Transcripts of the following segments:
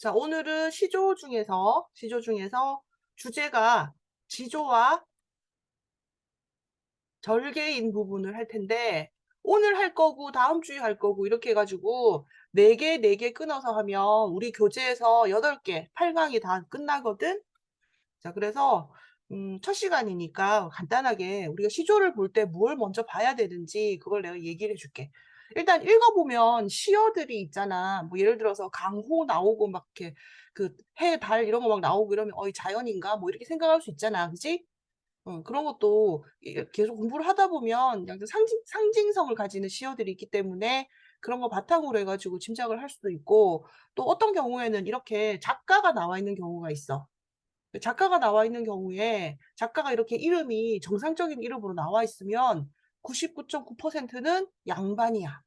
자, 오늘은 시조 중에서 주제가 지조와 절개인 부분을 할 텐데, 오늘 할 거고, 다음 주에 할 거고, 이렇게 해가지고, 4개 끊어서 하면 우리 교재에서 8개, 8강이 다 끝나거든? 자, 그래서, 첫 시간이니까 간단하게 우리가 시조를 볼 때 뭘 먼저 봐야 되는지 그걸 내가 얘기를 해줄게. 일단 읽어보면 시어들이 있잖아. 뭐 예를 들어서 강호 나오고 막 이렇게 그 해, 달 이런 거 막 나오고 이러면 어이 자연인가? 뭐 이렇게 생각할 수 있잖아. 그지? 그런 것도 계속 공부를 하다 보면 약간 상징성을 가지는 시어들이 있기 때문에 그런 거 바탕으로 해가지고 짐작을 할 수도 있고 또 어떤 경우에는 이렇게 작가가 나와 있는 경우가 있어. 작가가 나와 있는 경우에 작가가 이렇게 이름이 정상적인 이름으로 나와 있으면 99.9%는 양반이야.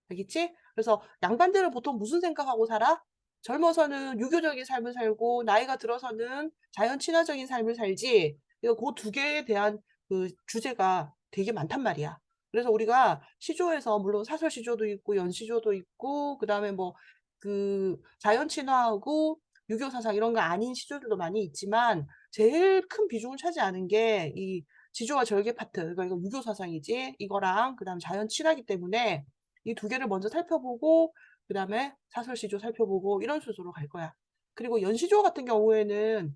알겠지? 그래서 양반들은 보통 무슨 생각하고 살아? 젊어서는 유교적인 삶을 살고 나이가 들어서는 자연 친화적인 삶을 살지. 그 두 개에 대한 그 주제가 되게 많단 말이야. 그래서 우리가 시조에서 물론 사설 시조도 있고 연시조도 있고 그다음에 뭐 그 자연 친화하고 유교 사상 이런 거 아닌 시조들도 많이 있지만 제일 큰 비중을 차지하는 게 이 지조와 절개 파트. 그러니까 이거 유교 사상이지. 이거랑 그다음 자연 친화기 때문에 이 두 개를 먼저 살펴보고 그다음에 사설시조 살펴보고 이런 순서로 갈 거야. 그리고 연시조 같은 경우에는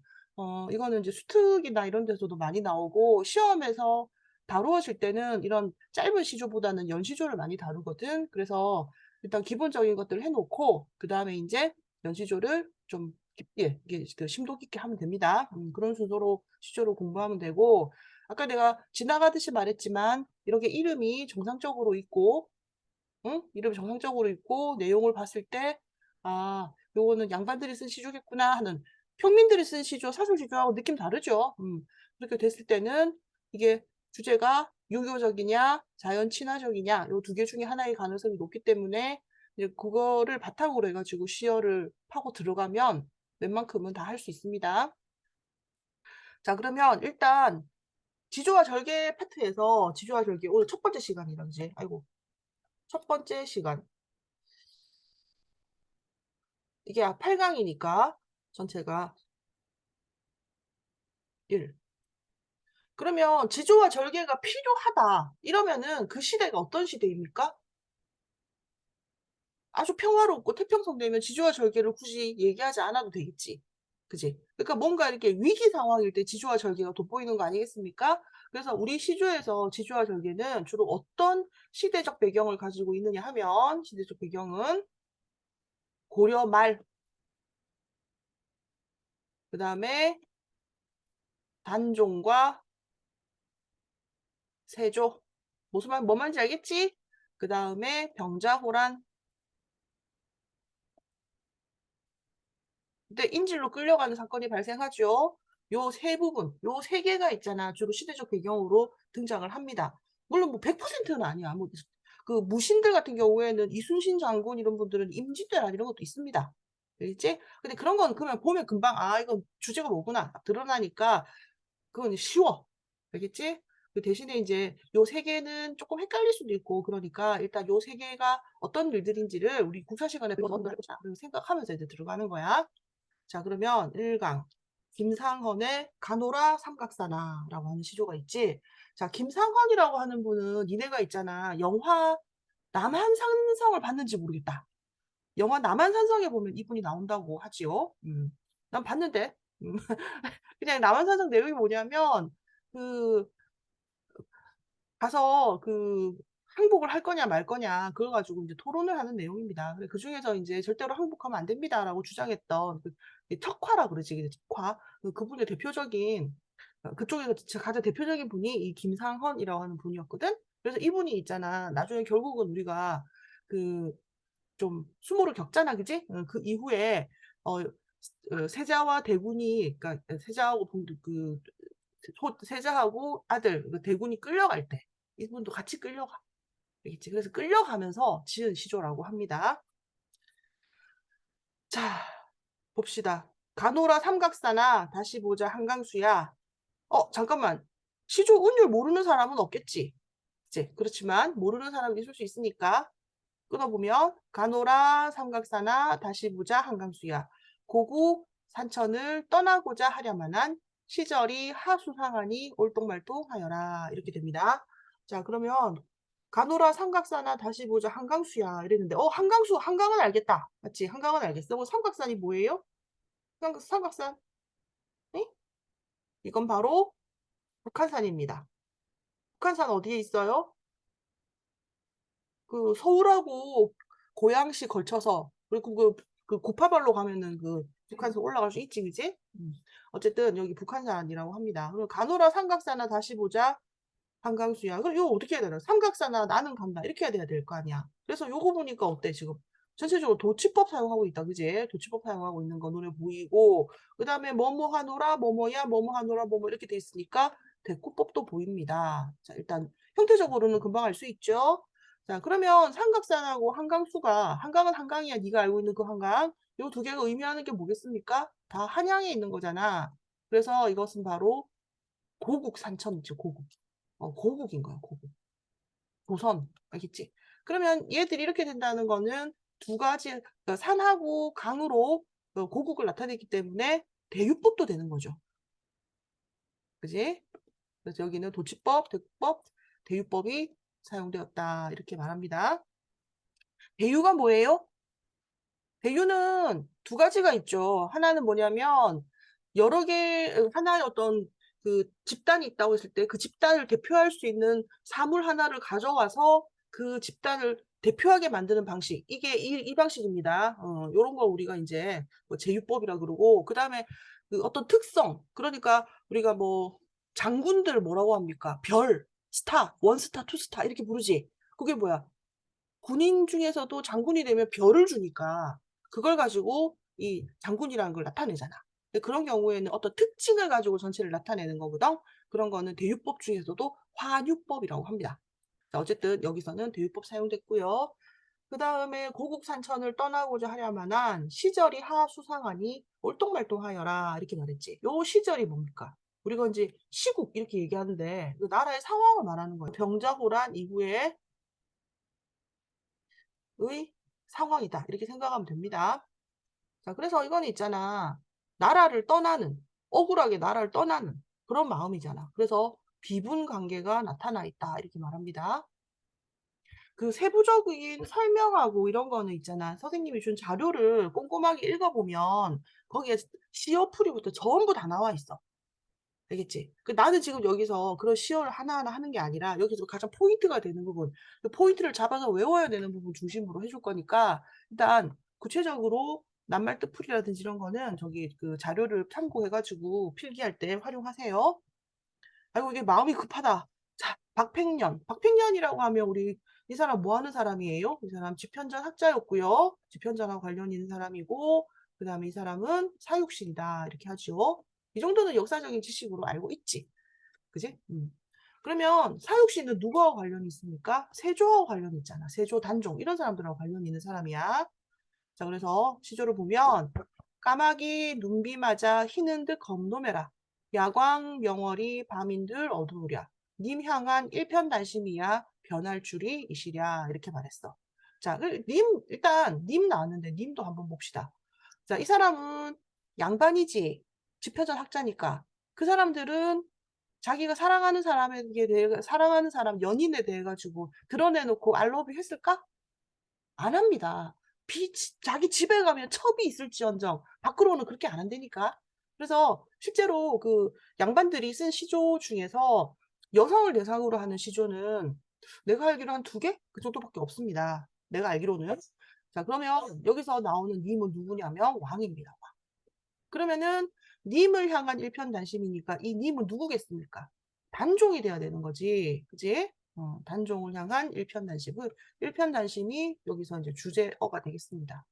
이거는 이제 수특이나 이런 데서도 많이 나오고 시험에서 다루어질 때는 이런 짧은 시조보다는 연시조를 많이 다루거든. 그래서 일단 기본적인 것들을 해놓고 그다음에 이제 연시조를 좀 깊게 이게 그 심도 깊게 하면 됩니다. 그런 순서로 시조를 공부하면 되고 아까 내가 지나가듯이 말했지만 이렇게 이름이 정상적으로 있고 응? 이름이 정상적으로 있고 내용을 봤을 때 아, 요거는 양반들이 쓴 시조겠구나 하는 평민들이 쓴 시조, 사설 시조하고 느낌 다르죠. 그렇게 됐을 때는 이게 주제가 유교적이냐, 자연 친화적이냐 요 두 개 중에 하나의 가능성이 높기 때문에 이제 그거를 바탕으로 해가지고 시어를 파고 들어가면 웬만큼은 다 할 수 있습니다. 자, 그러면 일단 지조와 절개 파트에서 지조와 절개 오늘 첫 번째 시간이라 그지? 아이고, 첫 번째 시간. 이게 8강이니까 전체가 1. 그러면 지조와 절개가 필요하다. 이러면은 그 시대가 어떤 시대입니까? 아주 평화롭고 태평성 되면 지조와 절개를 굳이 얘기하지 않아도 되겠지. 그지? 그러니까 뭔가 이렇게 위기 상황일 때 지조와 절개가 돋보이는 거 아니겠습니까? 그래서 우리 시조에서 지조와 절개는 주로 어떤 시대적 배경을 가지고 있느냐 하면 시대적 배경은 고려 말, 그 다음에 단종과 세조. 무슨 말, 뭐 말인지 알겠지? 그 다음에 병자호란. 그때 인질로 끌려가는 사건이 발생하죠. 요 세 부분, 요 세 개가 있잖아. 주로 시대적 배경으로 등장을 합니다. 물론 뭐 100%는 아니야. 뭐, 그 무신들 같은 경우에는 이순신 장군 이런 분들은 임진왜란 이런 것도 있습니다. 알겠지? 근데 그런 건 그러면 보면 금방 아, 이건 주제가 뭐구나. 딱 드러나니까 그건 쉬워. 알겠지? 그 대신에 이제 요 세 개는 조금 헷갈릴 수도 있고 그러니까 일단 요 세 개가 어떤 일들인지를 우리 국사 시간에 배워보자 생각하면서 이제 들어가는 거야. 자, 그러면 1강. 김상헌의 가노라 삼각사나라고 하는 시조가 있지. 자, 김상헌이라고 하는 분은 니네가 있잖아. 영화 남한산성을 봤는지 모르겠다. 영화 남한산성에 보면 이분이 나온다고 하지요. 난 봤는데. 그냥 남한산성 내용이 뭐냐면 그 가서 그 항복을 할 거냐 말 거냐 그거 가지고 이제 토론을 하는 내용입니다. 그 중에서 이제 절대로 항복하면 안 됩니다라고 주장했던 그 척화라 그러지, 척화. 그분의 대표적인 그쪽에서 가장 대표적인 분이 이 김상헌이라고 하는 분이었거든. 그래서 이분이 있잖아. 나중에 결국은 우리가 그 좀 수모를 겪잖아, 그지? 그 이후에 세자와 대군이 그러니까 세자하고 세자하고 아들 그 대군이 끌려갈 때 이분도 같이 끌려가. 알겠지? 그래서 끌려가면서 지은 시조라고 합니다. 자, 봅시다. 가노라 삼각사나 다시 보자 한강수야. 잠깐만. 시조 운율 모르는 사람은 없겠지. 그치? 그렇지만 모르는 사람이 있을 수 있으니까 끊어보면 가노라 삼각사나 다시 보자 한강수야. 고국 산천을 떠나고자 하려만한 시절이 하수상하니 올똥말똥하여라. 이렇게 됩니다. 자, 그러면 가노라 삼각사나 다시 보자 한강수야 이랬는데 한강수 한강은 알겠다. 맞지? 한강은 알겠어. 뭐 삼각산이 뭐예요? 삼각산. 네? 이건 바로 북한산입니다. 북한산 어디에 있어요? 그 서울하고 고양시 걸쳐서 그리고 그 고파발로 가면은 그 북한산 올라갈 수 있지, 그지? 어쨌든 여기 북한산이라고 합니다. 그리고 가노라 삼각사나 다시 보자 한강수야. 그럼 이거 어떻게 해야 되나? 삼각사나 나는 간다 이렇게 해야 될 거 아니야. 그래서 요거 보니까 어때 지금? 전체적으로 도치법 사용하고 있다, 그지? 도치법 사용하고 있는 거 눈에 보이고 그 다음에 뭐뭐 하노라 뭐뭐야 뭐뭐 하노라 뭐뭐 이렇게 돼 있으니까 대꾸법도 보입니다. 자, 일단 형태적으로는 금방 알 수 있죠? 자, 그러면 삼각산하고 한강수가 한강은 한강이야. 네가 알고 있는 그 한강. 요 두 개가 의미하는 게 뭐겠습니까? 다 한양에 있는 거잖아. 그래서 이것은 바로 고국 산천이죠. 고국. 고국인 거야. 고국. 조선. 알겠지? 그러면 얘들이 이렇게 된다는 거는 두 가지 그러니까 산하고 강으로 고국을 나타내기 때문에 대유법도 되는 거죠. 그지? 그래서 여기는 도치법, 대구법, 대유법이 사용되었다. 이렇게 말합니다. 대유가 뭐예요? 대유는 두 가지가 있죠. 하나는 뭐냐면 여러 개 하나의 어떤 그 집단이 있다고 했을 때 그 집단을 대표할 수 있는 사물 하나를 가져와서 그 집단을 대표하게 만드는 방식. 이게 이 방식입니다. 요런 거 우리가 이제 뭐 제유법이라 그러고 그다음에 그 어떤 특성. 그러니까 우리가 뭐 장군들 뭐라고 합니까? 별, 스타, 원스타, 투스타 이렇게 부르지. 그게 뭐야? 군인 중에서도 장군이 되면 별을 주니까 그걸 가지고 이 장군이라는 걸 나타내잖아. 근데 그런 경우에는 어떤 특징을 가지고 전체를 나타내는 거거든. 그런 거는 대유법 중에서도 환유법이라고 합니다. 자, 어쨌든 여기서는 대유법 사용됐고요. 그 다음에 고국 산천을 떠나고자 하려만한 시절이 하수상하니 올똥말똥하여라 이렇게 말했지. 요 시절이 뭡니까? 우리가 이제 시국 이렇게 얘기하는데 그 나라의 상황을 말하는 거예요. 병자호란 이후에 의 상황이다. 이렇게 생각하면 됩니다. 자, 그래서 이거는 있잖아. 나라를 떠나는, 억울하게 나라를 떠나는 그런 마음이잖아. 그래서 비분 관계가 나타나 있다. 이렇게 말합니다. 그 세부적인 설명하고 이런 거는 있잖아. 선생님이 준 자료를 꼼꼼하게 읽어보면 거기에 시어풀이부터 전부 다 나와 있어. 알겠지? 나는 지금 여기서 그런 시어를 하나하나 하는 게 아니라 여기서 가장 포인트가 되는 부분, 그 포인트를 잡아서 외워야 되는 부분 중심으로 해줄 거니까 일단 구체적으로 낱말 뜻풀이라든지 이런 거는 저기 그 자료를 참고해가지고 필기할 때 활용하세요. 아이고 이게 마음이 급하다. 자, 박팽년. 박팽년이라고 하면 우리 이 사람 뭐 하는 사람이에요? 이 사람 집현전 학자였고요. 집현전하고 관련 있는 사람이고 그 다음에 이 사람은 사육신이다. 이렇게 하죠. 이 정도는 역사적인 지식으로 알고 있지. 그지? 그러면 사육신은 누구와 관련이 있습니까? 세조와 관련이 있잖아. 세조, 단종 이런 사람들하고 관련이 있는 사람이야. 자, 그래서 시조를 보면 까마귀 눈비 맞아 희는 듯 검노매라. 야광 명월이 밤인들 어두우랴. 님 향한 일편단심이야 변할 줄이 이시랴. 이렇게 말했어. 자, 일단 님 나왔는데 님도 한번 봅시다. 자, 이 사람은 양반이지. 집현전 학자니까. 그 사람들은 자기가 사랑하는 사람에게 대해, 사랑하는 사람, 연인에 대해 가지고 드러내놓고 알러뷰 했을까? 안 합니다. 자기 집에 가면 첩이 있을지언정 밖으로는 그렇게 안 한다니까. 그래서 실제로 그 양반들이 쓴 시조 중에서 여성을 대상으로 하는 시조는 내가 알기로 한 두 개? 그 정도밖에 없습니다. 내가 알기로는. 자, 그러면 여기서 나오는 님은 누구냐면 왕입니다. 왕. 그러면은 님을 향한 일편단심이니까 이 님은 누구겠습니까? 단종이 돼야 되는 거지. 그지? 단종을 향한 일편단심은 일편단심이 여기서 이제 주제어가 되겠습니다.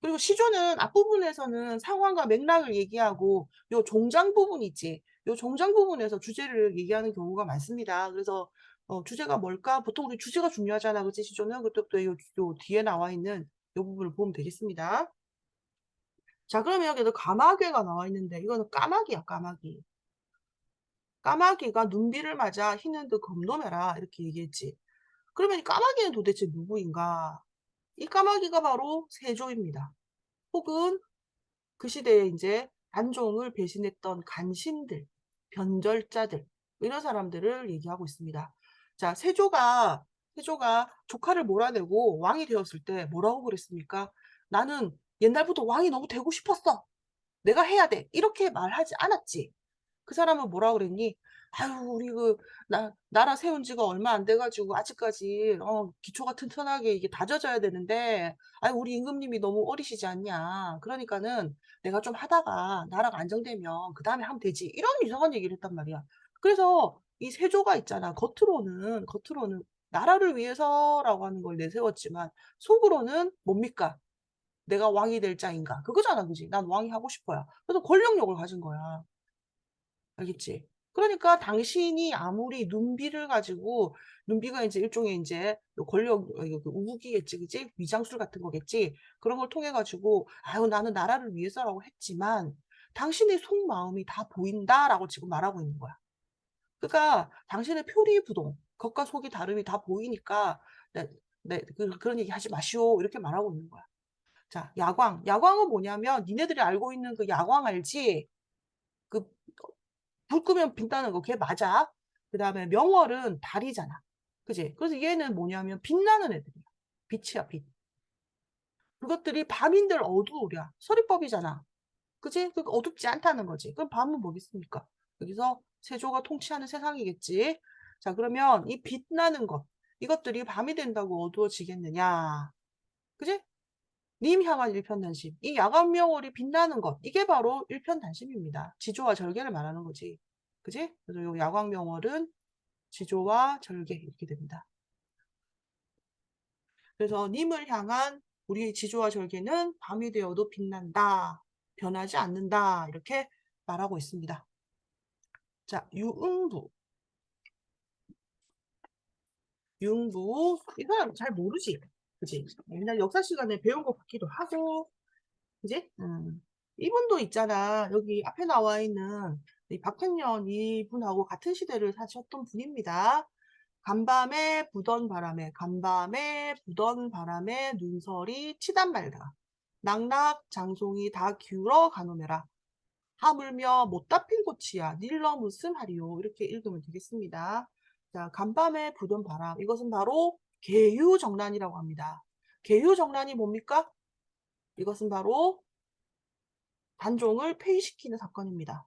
그리고 시조는 앞부분에서는 상황과 맥락을 얘기하고 요 종장 부분 있지. 요 종장 부분에서 주제를 얘기하는 경우가 많습니다. 그래서 주제가 뭘까? 보통 우리 주제가 중요하잖아. 그치? 시조는 그때부터 요 뒤에 나와 있는 요 부분을 보면 되겠습니다. 자, 그러면 여기도 까마귀가 나와 있는데 이거는 까마귀야, 까마귀. 까마귀가 눈비를 맞아 희는 듯 겁노매라 이렇게 얘기했지. 그러면 이 까마귀는 도대체 누구인가? 이 까마귀가 바로 세조입니다. 혹은 그 시대에 이제 단종을 배신했던 간신들, 변절자들 이런 사람들을 얘기하고 있습니다. 자, 세조가 조카를 몰아내고 왕이 되었을 때 뭐라고 그랬습니까? 나는 옛날부터 왕이 너무 되고 싶었어. 내가 해야 돼. 이렇게 말하지 않았지. 그 사람은 뭐라 그랬니? 아유, 우리 나라 세운 지가 얼마 안 돼가지고, 아직까지, 기초가 튼튼하게 이게 다져져야 되는데, 아유, 우리 임금님이 너무 어리시지 않냐. 그러니까는 내가 좀 하다가 나라가 안정되면 그 다음에 하면 되지. 이런 이상한 얘기를 했단 말이야. 그래서 이 세조가 있잖아. 겉으로는 나라를 위해서라고 하는 걸 내세웠지만, 속으로는 뭡니까? 내가 왕이 될 자인가? 그거잖아, 그지? 난 왕이 하고 싶어요. 그래서 권력욕을 가진 거야. 알겠지? 그러니까 당신이 아무리 눈비를 가지고, 눈비가 이제 일종의 이제 권력, 우기겠지, 그지? 위장술 같은 거겠지? 그런 걸 통해 가지고, 아유, 나는 나라를 위해서라고 했지만, 당신의 속마음이 다 보인다라고 지금 말하고 있는 거야. 그러니까 당신의 표리부동, 겉과 속이 다름이 다 보이니까, 그런 얘기 하지 마시오. 이렇게 말하고 있는 거야. 자, 야광. 야광은 뭐냐면, 니네들이 알고 있는 그 야광 알지? 그, 불 끄면 빛나는 거, 그게 맞아. 그 다음에 명월은 달이잖아. 그지? 그래서 얘는 뭐냐면, 빛나는 애들이야. 빛이야, 빛. 그것들이 밤인들 어두우랴. 서리법이잖아. 그지? 그 어둡지 않다는 거지. 그럼 밤은 뭐겠습니까? 여기서 세조가 통치하는 세상이겠지. 자, 그러면 이 빛나는 것, 이것들이 밤이 된다고 어두워지겠느냐. 그지? 님 향한 일편단심. 이 야간명월이 빛나는 것. 이게 바로 일편단심입니다. 지조와 절개를 말하는 거지. 그지? 그래서 요 야광명월은 지조와 절개 이렇게 됩니다. 그래서 님을 향한 우리의 지조와 절개는 밤이 되어도 빛난다. 변하지 않는다. 이렇게 말하고 있습니다. 자, 유응부. 유응부. 이 사람 잘 모르지? 그지? 옛날 역사 시간에 배운 것 같기도 하고, 그지? 이분도 있잖아. 여기 앞에 나와 있는 이 박택년 이분하고 같은 시대를 사셨던 분입니다. 간밤에 부던 바람에 눈설이 치단 말다. 낙낙 장송이 다 기울어 가노매라. 하물며 못다 핀 꽃이야 닐러 무슨 하리요. 이렇게 읽으면 되겠습니다. 자, 간밤에 부던 바람. 이것은 바로 계유정난이라고 합니다. 계유정난이 뭡니까? 이것은 바로 단종을 폐위시키는 사건입니다.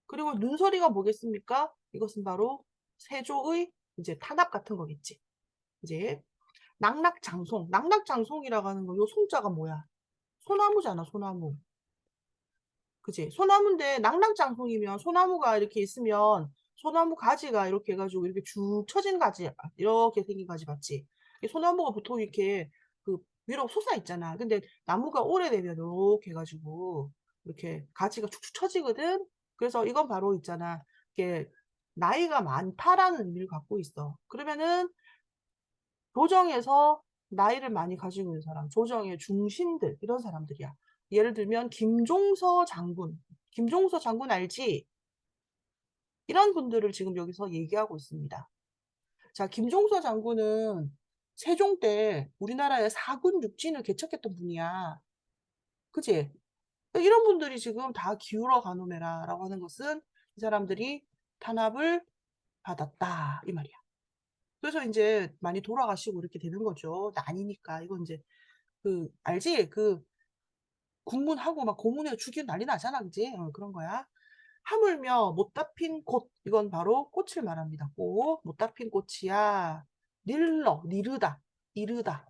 그리고 눈서리가 뭐겠습니까? 이것은 바로 세조의 이제 탄압 같은 거겠지. 이제 낙낙장송, 낙낙장송이라고 하는 거, 요 송자가 뭐야? 소나무잖아, 소나무. 그치? 소나무인데 낙낙장송이면 소나무가 이렇게 있으면 소나무 가지가 이렇게 해가지고 이렇게 쭉 처진 가지, 이렇게 생긴 가지 맞지? 이 소나무가 보통 이렇게 그 위로 솟아 있잖아. 근데 나무가 오래되면 이렇게 해가지고 이렇게 가지가 축축 처지거든? 그래서 이건 바로 있잖아. 이게 나이가 많다라는 의미를 갖고 있어. 그러면은 조정에서 나이를 많이 가지고 있는 사람, 조정의 중신들, 이런 사람들이야. 예를 들면 김종서 장군. 김종서 장군 알지? 이런 분들을 지금 여기서 얘기하고 있습니다. 자, 김종서 장군은 세종 때 우리나라의 사군 육진을 개척했던 분이야. 그치? 이런 분들이 지금 다 기울어 가노메라라고 하는 것은 이 사람들이 탄압을 받았다. 이 말이야. 그래서 이제 많이 돌아가시고 이렇게 되는 거죠. 아니니까. 이건 이제 알지? 국문하고 막 고문해 죽이고 난리 나잖아. 그지? 그런 거야. 하물며 못다 핀 꽃. 이건 바로 꽃을 말합니다. 꽃. 못다 핀 꽃이야. 니르다, 이르다,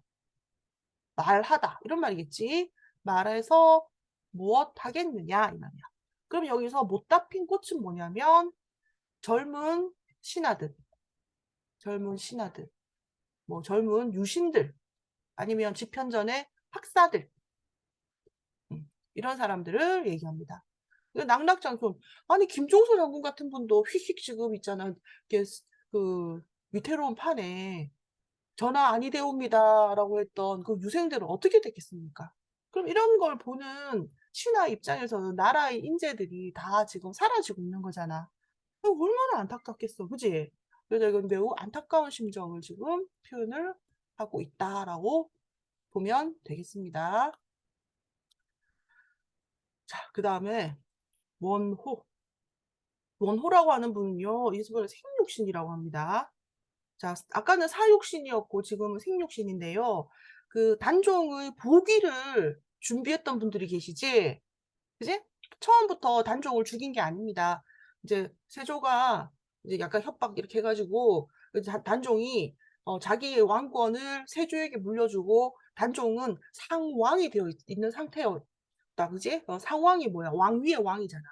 말하다. 이런 말이겠지. 말해서 무엇 하겠느냐. 이 말이야. 그럼 여기서 못다 핀 꽃은 뭐냐면 젊은 신하들, 젊은 신하들, 뭐 젊은 유신들, 아니면 집현전의 학사들, 이런 사람들을 얘기합니다. 낙낙장손. 아니, 김종서 장군 같은 분도 휙휙 지금 있잖아. 이게 그 위태로운 판에 전하 아니되옵니다라고 했던 그 유생들은 어떻게 됐겠습니까? 그럼 이런 걸 보는 신하 입장에서는 나라의 인재들이 다 지금 사라지고 있는 거잖아. 얼마나 안타깝겠어. 그지? 그래서 이건 매우 안타까운 심정을 지금 표현을 하고 있다라고 보면 되겠습니다. 자, 그 다음에 원호. 원호라고 하는 분은요, 이분은 생육신이라고 합니다. 자, 아까는 사육신이었고 지금은 생육신인데요. 그 단종의 보기를 준비했던 분들이 계시지? 그지? 처음부터 단종을 죽인 게 아닙니다. 이제 세조가 이제 약간 협박 이렇게 해가지고 단종이 자기의 왕권을 세조에게 물려주고 단종은 상왕이 되어 있는 상태였다. 그지? 상왕이 뭐야? 왕 위의 왕이잖아.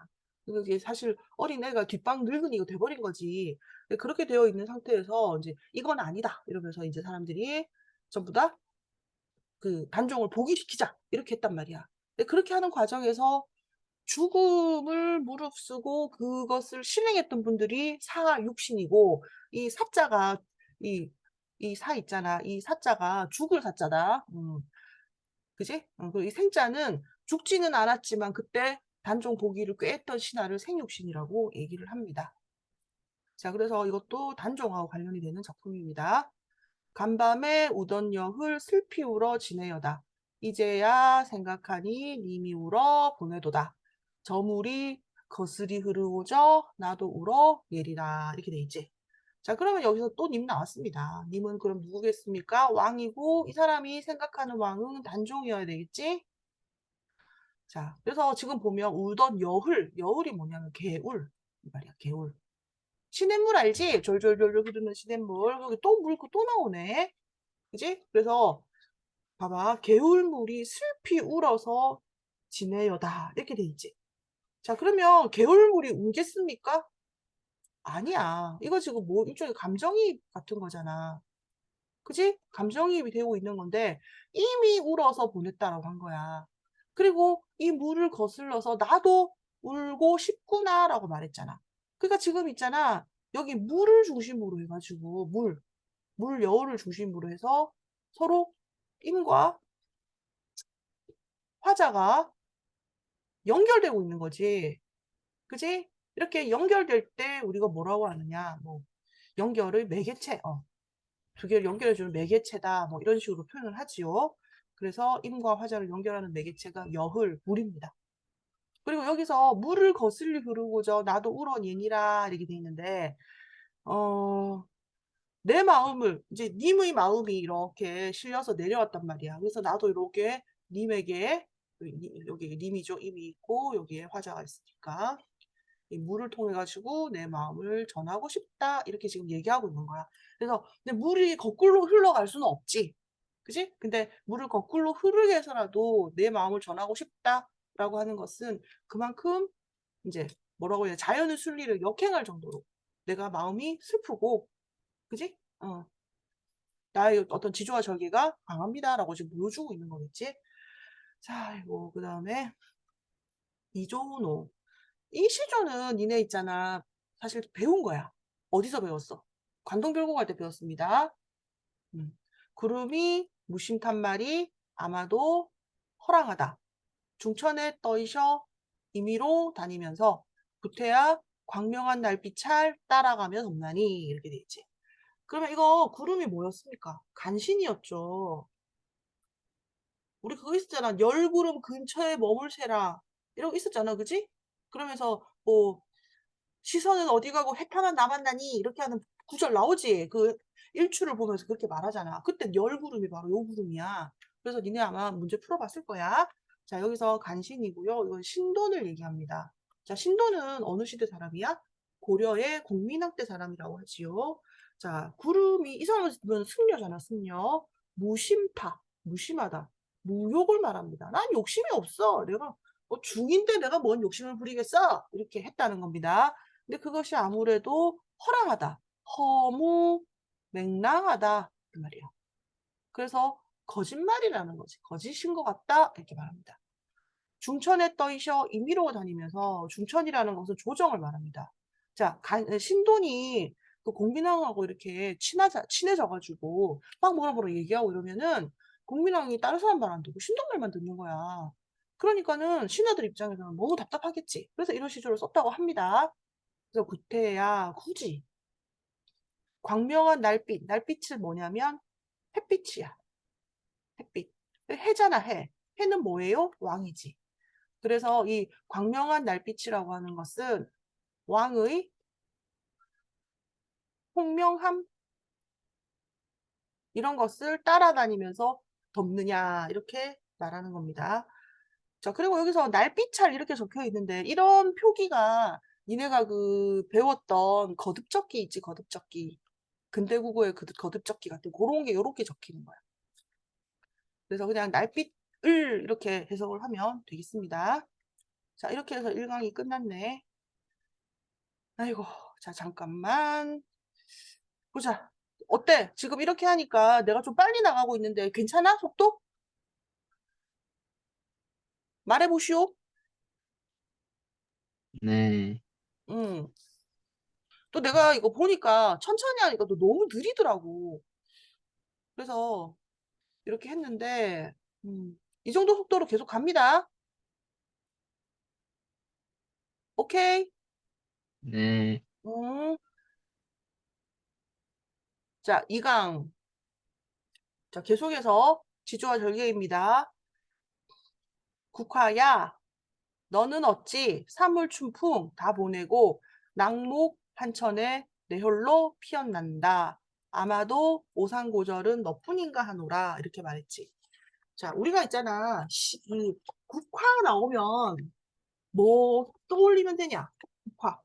그래서 이게 사실 어린애가 뒷방 늙은이가 돼버린 거지. 그렇게 되어 있는 상태에서 이제 이건 아니다 이러면서 이제 사람들이 전부 다 그 단종을 복위시키자 이렇게 했단 말이야. 그렇게 하는 과정에서 죽음을 무릅쓰고 그것을 실행했던 분들이 사육신이고, 이 사자가 이 사 있잖아. 이 사자가 죽을 사자다. 그지? 그리고 이 생자는 죽지는 않았지만 그때 단종 보기를 꾀했던 신하를 생육신이라고 얘기를 합니다. 자, 그래서 이것도 단종하고 관련이 되는 작품입니다. 간밤에 우던 여흘 슬피 울어 지내여다. 이제야 생각하니 님이 울어 보내도다. 저물이 거스리 흐르오져 나도 울어 예리라. 이렇게 돼 있지. 자, 그러면 여기서 또 님 나왔습니다. 님은 그럼 누구겠습니까? 왕이고 이 사람이 생각하는 왕은 단종이어야 되겠지? 자, 그래서 지금 보면 울던 여흘, 여흘이 뭐냐면 개울 이 말이야, 개울. 시냇물 알지? 졸졸졸졸 흐르는 시냇물. 거기 또 물 또 나오네. 그지? 그래서 봐봐. 개울물이 슬피 울어서 지내여다. 이렇게 돼 있지. 자, 그러면 개울물이 울겠습니까? 아니야. 이거 지금 뭐 일종의 감정이입 같은 거잖아. 그지? 감정이입이 되고 있는 건데 이미 울어서 보냈다라고 한 거야. 그리고 이 물을 거슬러서 나도 울고 싶구나라고 말했잖아. 그러니까 지금 있잖아. 여기 물을 중심으로 해가지고 물 여울을 중심으로 해서 서로 임과 화자가 연결되고 있는 거지. 그지? 이렇게 연결될 때 우리가 뭐라고 하느냐. 뭐 연결의 매개체. 두 개를 연결해주는 매개체다. 뭐 이런 식으로 표현을 하지요. 그래서 임과 화자를 연결하는 매개체가 여흘, 물입니다. 그리고 여기서 물을 거슬리 흐르고저 나도 울어내니라 이렇게 돼 있는데 내 마음을 이제 님의 마음이 이렇게 실려서 내려왔단 말이야. 그래서 나도 이렇게 님에게 여기 님이죠. 임이 있고 여기에 화자가 있으니까 이 물을 통해 가지고 내 마음을 전하고 싶다 이렇게 지금 얘기하고 있는 거야. 그래서 근데 물이 거꾸로 흘러갈 수는 없지. 그지? 근데 물을 거꾸로 흐르게 해서라도 내 마음을 전하고 싶다라고 하는 것은 그만큼 이제 뭐라고 해야 자연의 순리를 역행할 정도로 내가 마음이 슬프고 그지? 나의 어떤 지조와 절개가 강합니다라고 지금 보여주고 있는 거겠지. 자, 이거 그 다음에 이조노. 이 시조는 니네 있잖아. 사실 배운 거야. 어디서 배웠어? 관동별곡 할 때 배웠습니다. 구름이 무심탄 말이 아마도 허랑하다. 중천에 떠이셔 임의로 다니면서 구태야 광명한 날빛을 따라가며 덥나니 이렇게 돼 있지. 그러면 이거 구름이 뭐였습니까? 간신이었죠. 우리 그거 있었잖아. 열구름 근처에 머물세라. 이런 거 있었잖아. 그지? 그러면서 뭐 시선은 어디 가고 해타만 남았나니 이렇게 하는 구절 나오지. 그 일출을 보면서 그렇게 말하잖아. 그때 열구름이 바로 요 구름이야. 그래서 니네 아마 문제 풀어봤을 거야. 자, 여기서 간신이고요. 이건 신돈을 얘기합니다. 자, 신돈은 어느 시대 사람이야? 고려의 공민왕 때 사람이라고 하지요. 자, 구름이 이 사람은 승려잖아, 승려. 무심타, 무심하다. 무욕을 말합니다. 난 욕심이 없어. 내가 중인데 내가 뭔 욕심을 부리겠어? 이렇게 했다는 겁니다. 근데 그것이 아무래도 허랑하다. 허무, 맹랑하다. 그 말이야. 그래서 거짓말이라는 거지. 거짓인 것 같다. 이렇게 말합니다. 중천에 떠이셔 임의로 다니면서 중천이라는 것은 조정을 말합니다. 자, 신돈이 그 공민왕하고 이렇게 친해져가지고 막 뭐라 얘기하고 이러면은 공민왕이 다른 사람 말 안 듣고 신돈 말만 듣는 거야. 그러니까는 신하들 입장에서는 너무 답답하겠지. 그래서 이런 시조를 썼다고 합니다. 그래서 구태야 굳이 광명한 날빛, 날빛은 뭐냐면 햇빛이야. 햇빛. 해잖아, 해. 해는 뭐예요? 왕이지. 그래서 이 광명한 날빛이라고 하는 것은 왕의 홍명함 이런 것을 따라다니면서 덮느냐 이렇게 말하는 겁니다. 자, 그리고 여기서 날빛찰 이렇게 적혀 있는데 이런 표기가 니네가 그 배웠던 거듭적기 있지, 거듭적기. 근대국어의 그 거듭적기 같은 그런 게 이렇게 적히는 거야. 그래서 그냥 날빛을 이렇게 해석을 하면 되겠습니다. 자, 이렇게 해서 1강이 끝났네. 아이고, 자, 잠깐만. 보자. 어때? 지금 이렇게 하니까 내가 좀 빨리 나가고 있는데 괜찮아? 속도? 말해보시오. 네. 음. 또 내가 이거 보니까 천천히 하니까 또 너무 느리더라고. 그래서 이렇게 했는데, 이 정도 속도로 계속 갑니다. 오케이? 네. 음. 자, 2강. 자, 계속해서 지조와 절개입니다. 국화야, 너는 어찌 사물춘풍 다 보내고 낙목 한천에 내 홀로 피었난다. 아마도 오상고절은 너뿐인가 하노라. 이렇게 말했지. 자, 우리가 있잖아. 이 국화 나오면 뭐 떠올리면 되냐? 국화.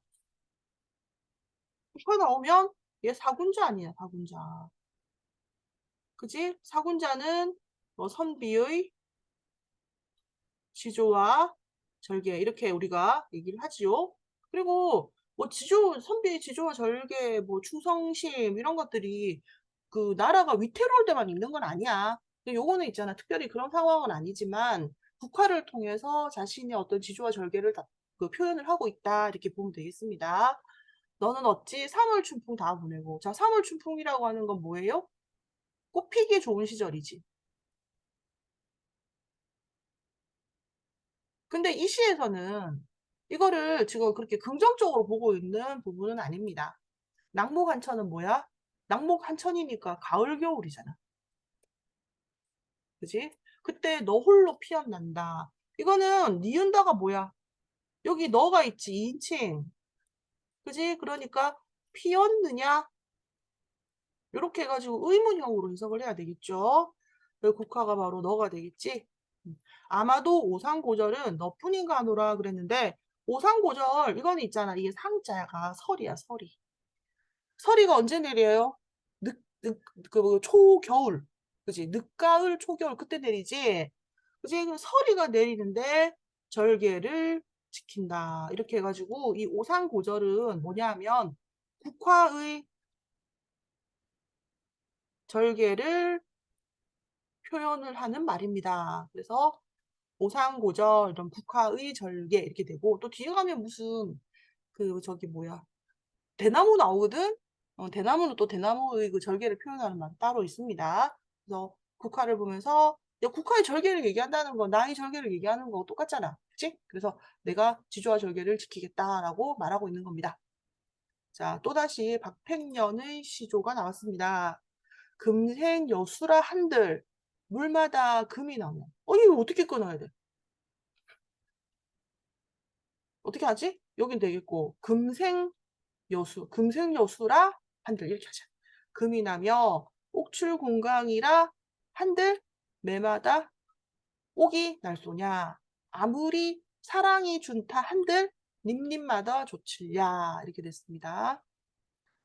국화 나오면 얘 사군자 아니야, 사군자. 그지? 사군자는 뭐 선비의 지조와 절개 이렇게 우리가 얘기를 하지요. 그리고 뭐 선비의 지조와 절개, 뭐 충성심 이런 것들이 그 나라가 위태로울 때만 있는 건 아니야. 근데 요거는 있잖아. 특별히 그런 상황은 아니지만 국화를 통해서 자신의 어떤 지조와 절개를 그 표현을 하고 있다. 이렇게 보면 되겠습니다. 너는 어찌 사물춘풍 다 보내고. 자, 사물춘풍이라고 하는 건 뭐예요? 꽃피기 좋은 시절이지. 근데 이 시에서는 이거를 지금 그렇게 긍정적으로 보고 있는 부분은 아닙니다. 낙목한천은 뭐야? 낙목한천이니까 가을 겨울이잖아. 그지? 그때 너 홀로 피어난다. 이거는 니은다가 뭐야? 여기 너가 있지 2인칭. 그지? 그러니까 피었느냐? 이렇게 해가지고 의문형으로 해석을 해야 되겠죠. 그 국화가 바로 너가 되겠지. 아마도 오상고절은 너뿐인가 하노라 그랬는데 오상고절 이거는 있잖아. 이게 상자가 설이야, 설이. 설이가 언제 내려요? 그 초겨울. 그지? 늦가을, 초겨울 그때 내리지. 그지? 그럼 설이가 내리는데 절개를 지킨다. 이렇게 해가지고 이 오상고절은 뭐냐면 국화의 절개를 표현을 하는 말입니다. 그래서 오상고절, 이런 국화의 절개 이렇게 되고 또 뒤에 가면 무슨 그 저기 뭐야 대나무 나오거든. 대나무는 또 대나무의 그 절개를 표현하는 말 따로 있습니다. 그래서 국화를 보면서 야, 국화의 절개를 얘기한다는 건 나의 절개를 얘기하는 거 똑같잖아. 그치? 그래서 내가 지조와 절개를 지키겠다라고 말하고 있는 겁니다. 자, 또다시 박팽년의 시조가 나왔습니다. 금생 여수라 한들 물마다 금이 나면 이거 어떻게 끊어야 돼? 어떻게 하지? 여긴 되겠고 금생 여수라 한들 이렇게 하자. 금이 나며 옥출공강이라 한들 매마다 옥이 날쏘냐. 아무리 사랑이 준타 한들 님님마다 좋칠랴 이렇게 됐습니다.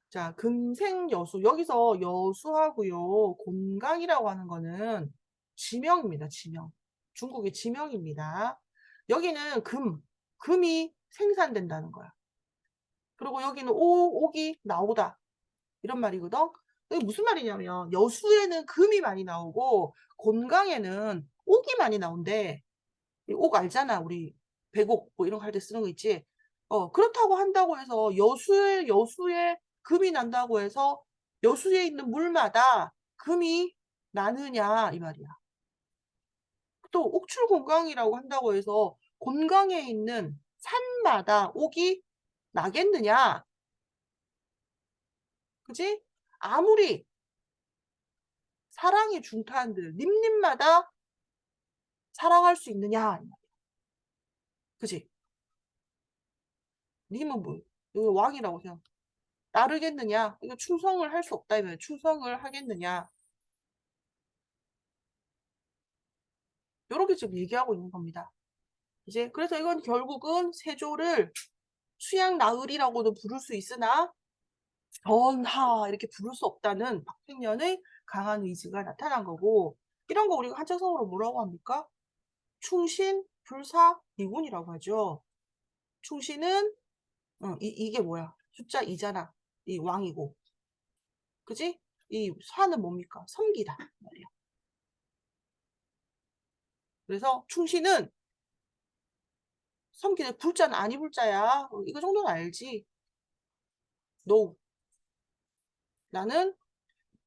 자, 금생여수. 여기서 여수하고요. 곤강이라고 하는 거는 지명입니다. 지명. 중국의 지명입니다. 여기는 금이 생산된다는 거야. 그리고 여기는 옥이 나오다. 이런 말이거든. 이게 무슨 말이냐면 여수에는 금이 많이 나오고 곤강에는 옥이 많이 나온대. 옥 알잖아. 우리 백옥 뭐 이런 거 할 때 쓰는 거 있지. 그렇다고 한다고 해서 여수에 금이 난다고 해서 여수에 있는 물마다 금이 나느냐 이 말이야. 또 옥출곤강이라고 한다고 해서 곤강에 있는 산마다 옥이 나겠느냐? 그지? 아무리 사랑이 중타한들 님님마다 사랑할 수 있느냐? 그지? 님은 뭐, 이거 왕이라고 생각. 따르겠느냐? 이거 충성을 할 수 없다면 충성을 하겠느냐? 이렇게 지금 얘기하고 있는 겁니다. 이제 그래서 이건 결국은 세조를 수양 나으리라고도 부를 수 있으나 전하 이렇게 부를 수 없다는 박택년의 강한 의지가 나타난 거고 이런 거 우리가 한자성어로 뭐라고 합니까? 충신, 불사, 이군이라고 하죠. 충신은 이게 뭐야? 숫자 2잖아. 이 왕이고. 그지? 이 사는 뭡니까? 섬기다 말이야. 그래서 충신은 섬기는 불자는 아니 불자야. 이거 정도는 알지. No. 나는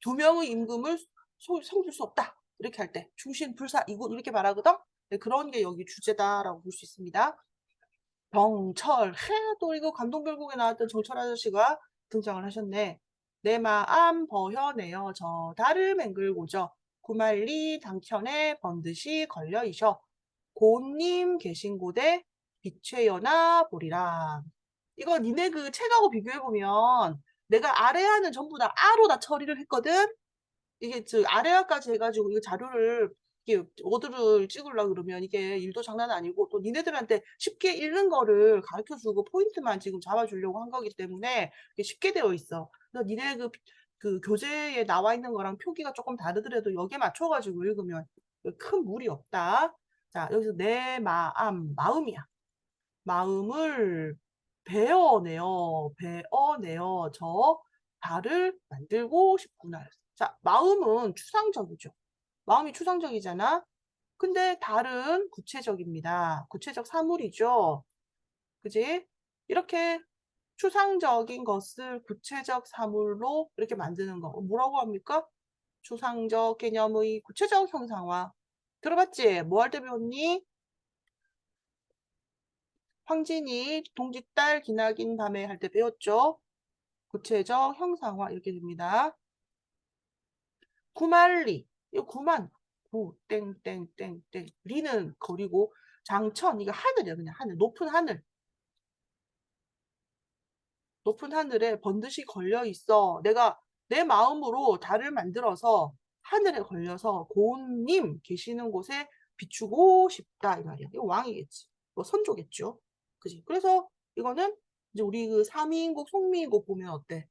두 명의 임금을 섬길 수 없다. 이렇게 할 때 충신, 불사, 이군 이렇게 말하거든. 네, 그런 게 여기 주제다라고 볼 수 있습니다. 병철, 또 이거 감동별곡에 나왔던 정철 아저씨가 등장을 하셨네. 내 마음 버혀내어 저 달을 맹글고저 구말리 당천에 번듯이 걸려이셔 고님 계신 곳에 빛sve여나 보리라. 이거 니네 그 책하고 비교해보면 내가 아래하는 전부 다 아로 다 처리를 했거든. 이게 저 아래아까지 해가지고 이거 자료를 이게 워드를 찍으려고 그러면 이게 일도 장난 아니고 또 니네들한테 쉽게 읽는 거를 가르쳐주고 포인트만 지금 잡아주려고 한 거기 때문에 이게 쉽게 되어 있어. 그래서 니네 그 교재에 나와 있는 거랑 표기가 조금 다르더라도 여기에 맞춰가지고 읽으면 큰 무리 없다. 자, 여기서 내 마음이야. 마음을 베어내어 저 달을 만들고 싶구나. 자, 마음은 추상적이죠. 마음이 추상적이잖아. 근데 달은 구체적입니다. 구체적 사물이죠. 그지? 이렇게 추상적인 것을 구체적 사물로 이렇게 만드는 거. 뭐라고 합니까? 추상적 개념의 구체적 형상화. 들어봤지? 뭐 할 때 배웠니? 황진이 동짓달 기나긴 밤에 할 때 배웠죠. 구체적 형상화 이렇게 됩니다. 구만리 이거 구만 구 땡땡땡땡 리는 거리고 장천 이거 하늘이야 그냥 하늘 높은 하늘에 번듯이 걸려 있어. 내가 내 마음으로 달을 만들어서 하늘에 걸려서 고운님 계시는 곳에 비추고 싶다 이 말이야. 이거 왕이겠지. 뭐 선조겠죠. 그지? 그래서 이거는 이제 우리 그 삼위인국 송미인국 보면 어때?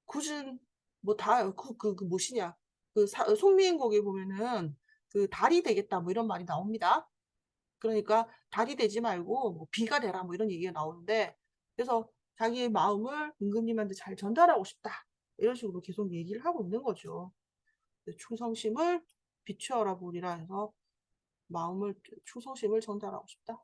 굳은 뭐 다 그 무엇이냐? 송미인국에 보면은 그 달이 되겠다 뭐 이런 말이 나옵니다. 그러니까 달이 되지 말고 뭐 비가 되라 뭐 이런 얘기가 나오는데 그래서 자기의 마음을 임금님한테 잘 전달하고 싶다 이런 식으로 계속 얘기를 하고 있는 거죠. 충성심을 비추어라 보리라 해서 마음을 충성심을 전달하고 싶다.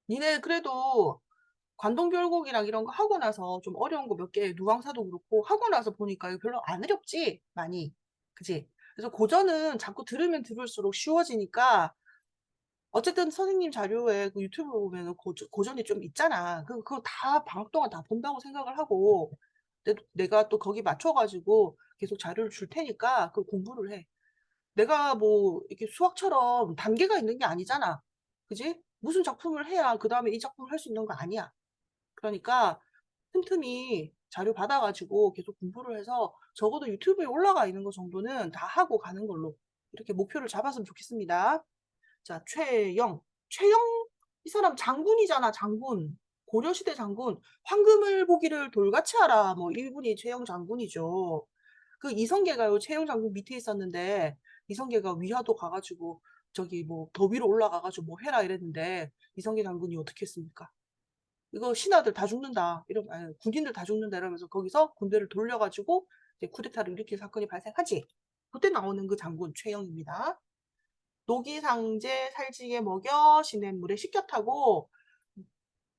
니네 그래도 관동결곡이랑 이런 거 하고 나서 좀 어려운 거 몇 개, 누강사도 그렇고 하고 나서 보니까 이거 별로 안 어렵지? 많이. 그지? 그래서 고전은 자꾸 들으면 들을수록 쉬워지니까 어쨌든 선생님 자료에 그 유튜브 보면은 고전이 좀 있잖아. 그거 다 방학 동안 다 본다고 생각을 하고 내가 또 거기 맞춰가지고 계속 자료를 줄 테니까 그 공부를 해. 내가 뭐 이렇게 수학처럼 단계가 있는 게 아니잖아. 그지? 무슨 작품을 해야 그 다음에 이 작품을 할 수 있는 거 아니야. 그러니까 틈틈이 자료 받아가지고 계속 공부를 해서 적어도 유튜브에 올라가 있는 거 정도는 다 하고 가는 걸로 이렇게 목표를 잡았으면 좋겠습니다. 자, 최영, 이 사람 장군이잖아, 장군. 고려시대 장군. 황금을 보기를 돌같이 하라. 뭐, 이분이 최영 장군이죠. 그 이성계가요, 최영 장군 밑에 있었는데, 이성계가 위화도 가가지고, 저기 뭐, 더 위로 올라가가지고 뭐 해라 이랬는데, 이성계 장군이 어떻게 했습니까? 이거 신하들 다 죽는다. 아니, 군인들 다 죽는다. 이러면서 거기서 군대를 돌려가지고, 이제 쿠데타를 일으킨 사건이 발생하지. 그때 나오는 그 장군 최영입니다. 노기상제 살찌게 먹여 시냇물에 씻겨 타고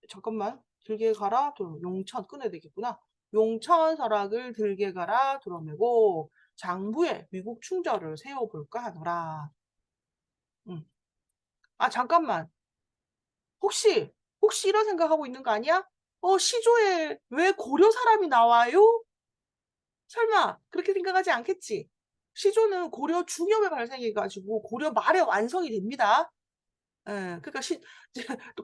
잠깐만 들게 가라 용천 끊어야 되겠구나. 용천 설악을 들게 가라 드러매고 장부에 미국 충절을 세워볼까 하노라. 응. 아 잠깐만 혹시 이런 생각하고 있는 거 아니야? 시조에 왜 고려 사람이 나와요? 설마 그렇게 생각하지 않겠지? 시조는 고려 중엽에 발생해가지고 고려 말에 완성이 됩니다. 예, 그러니까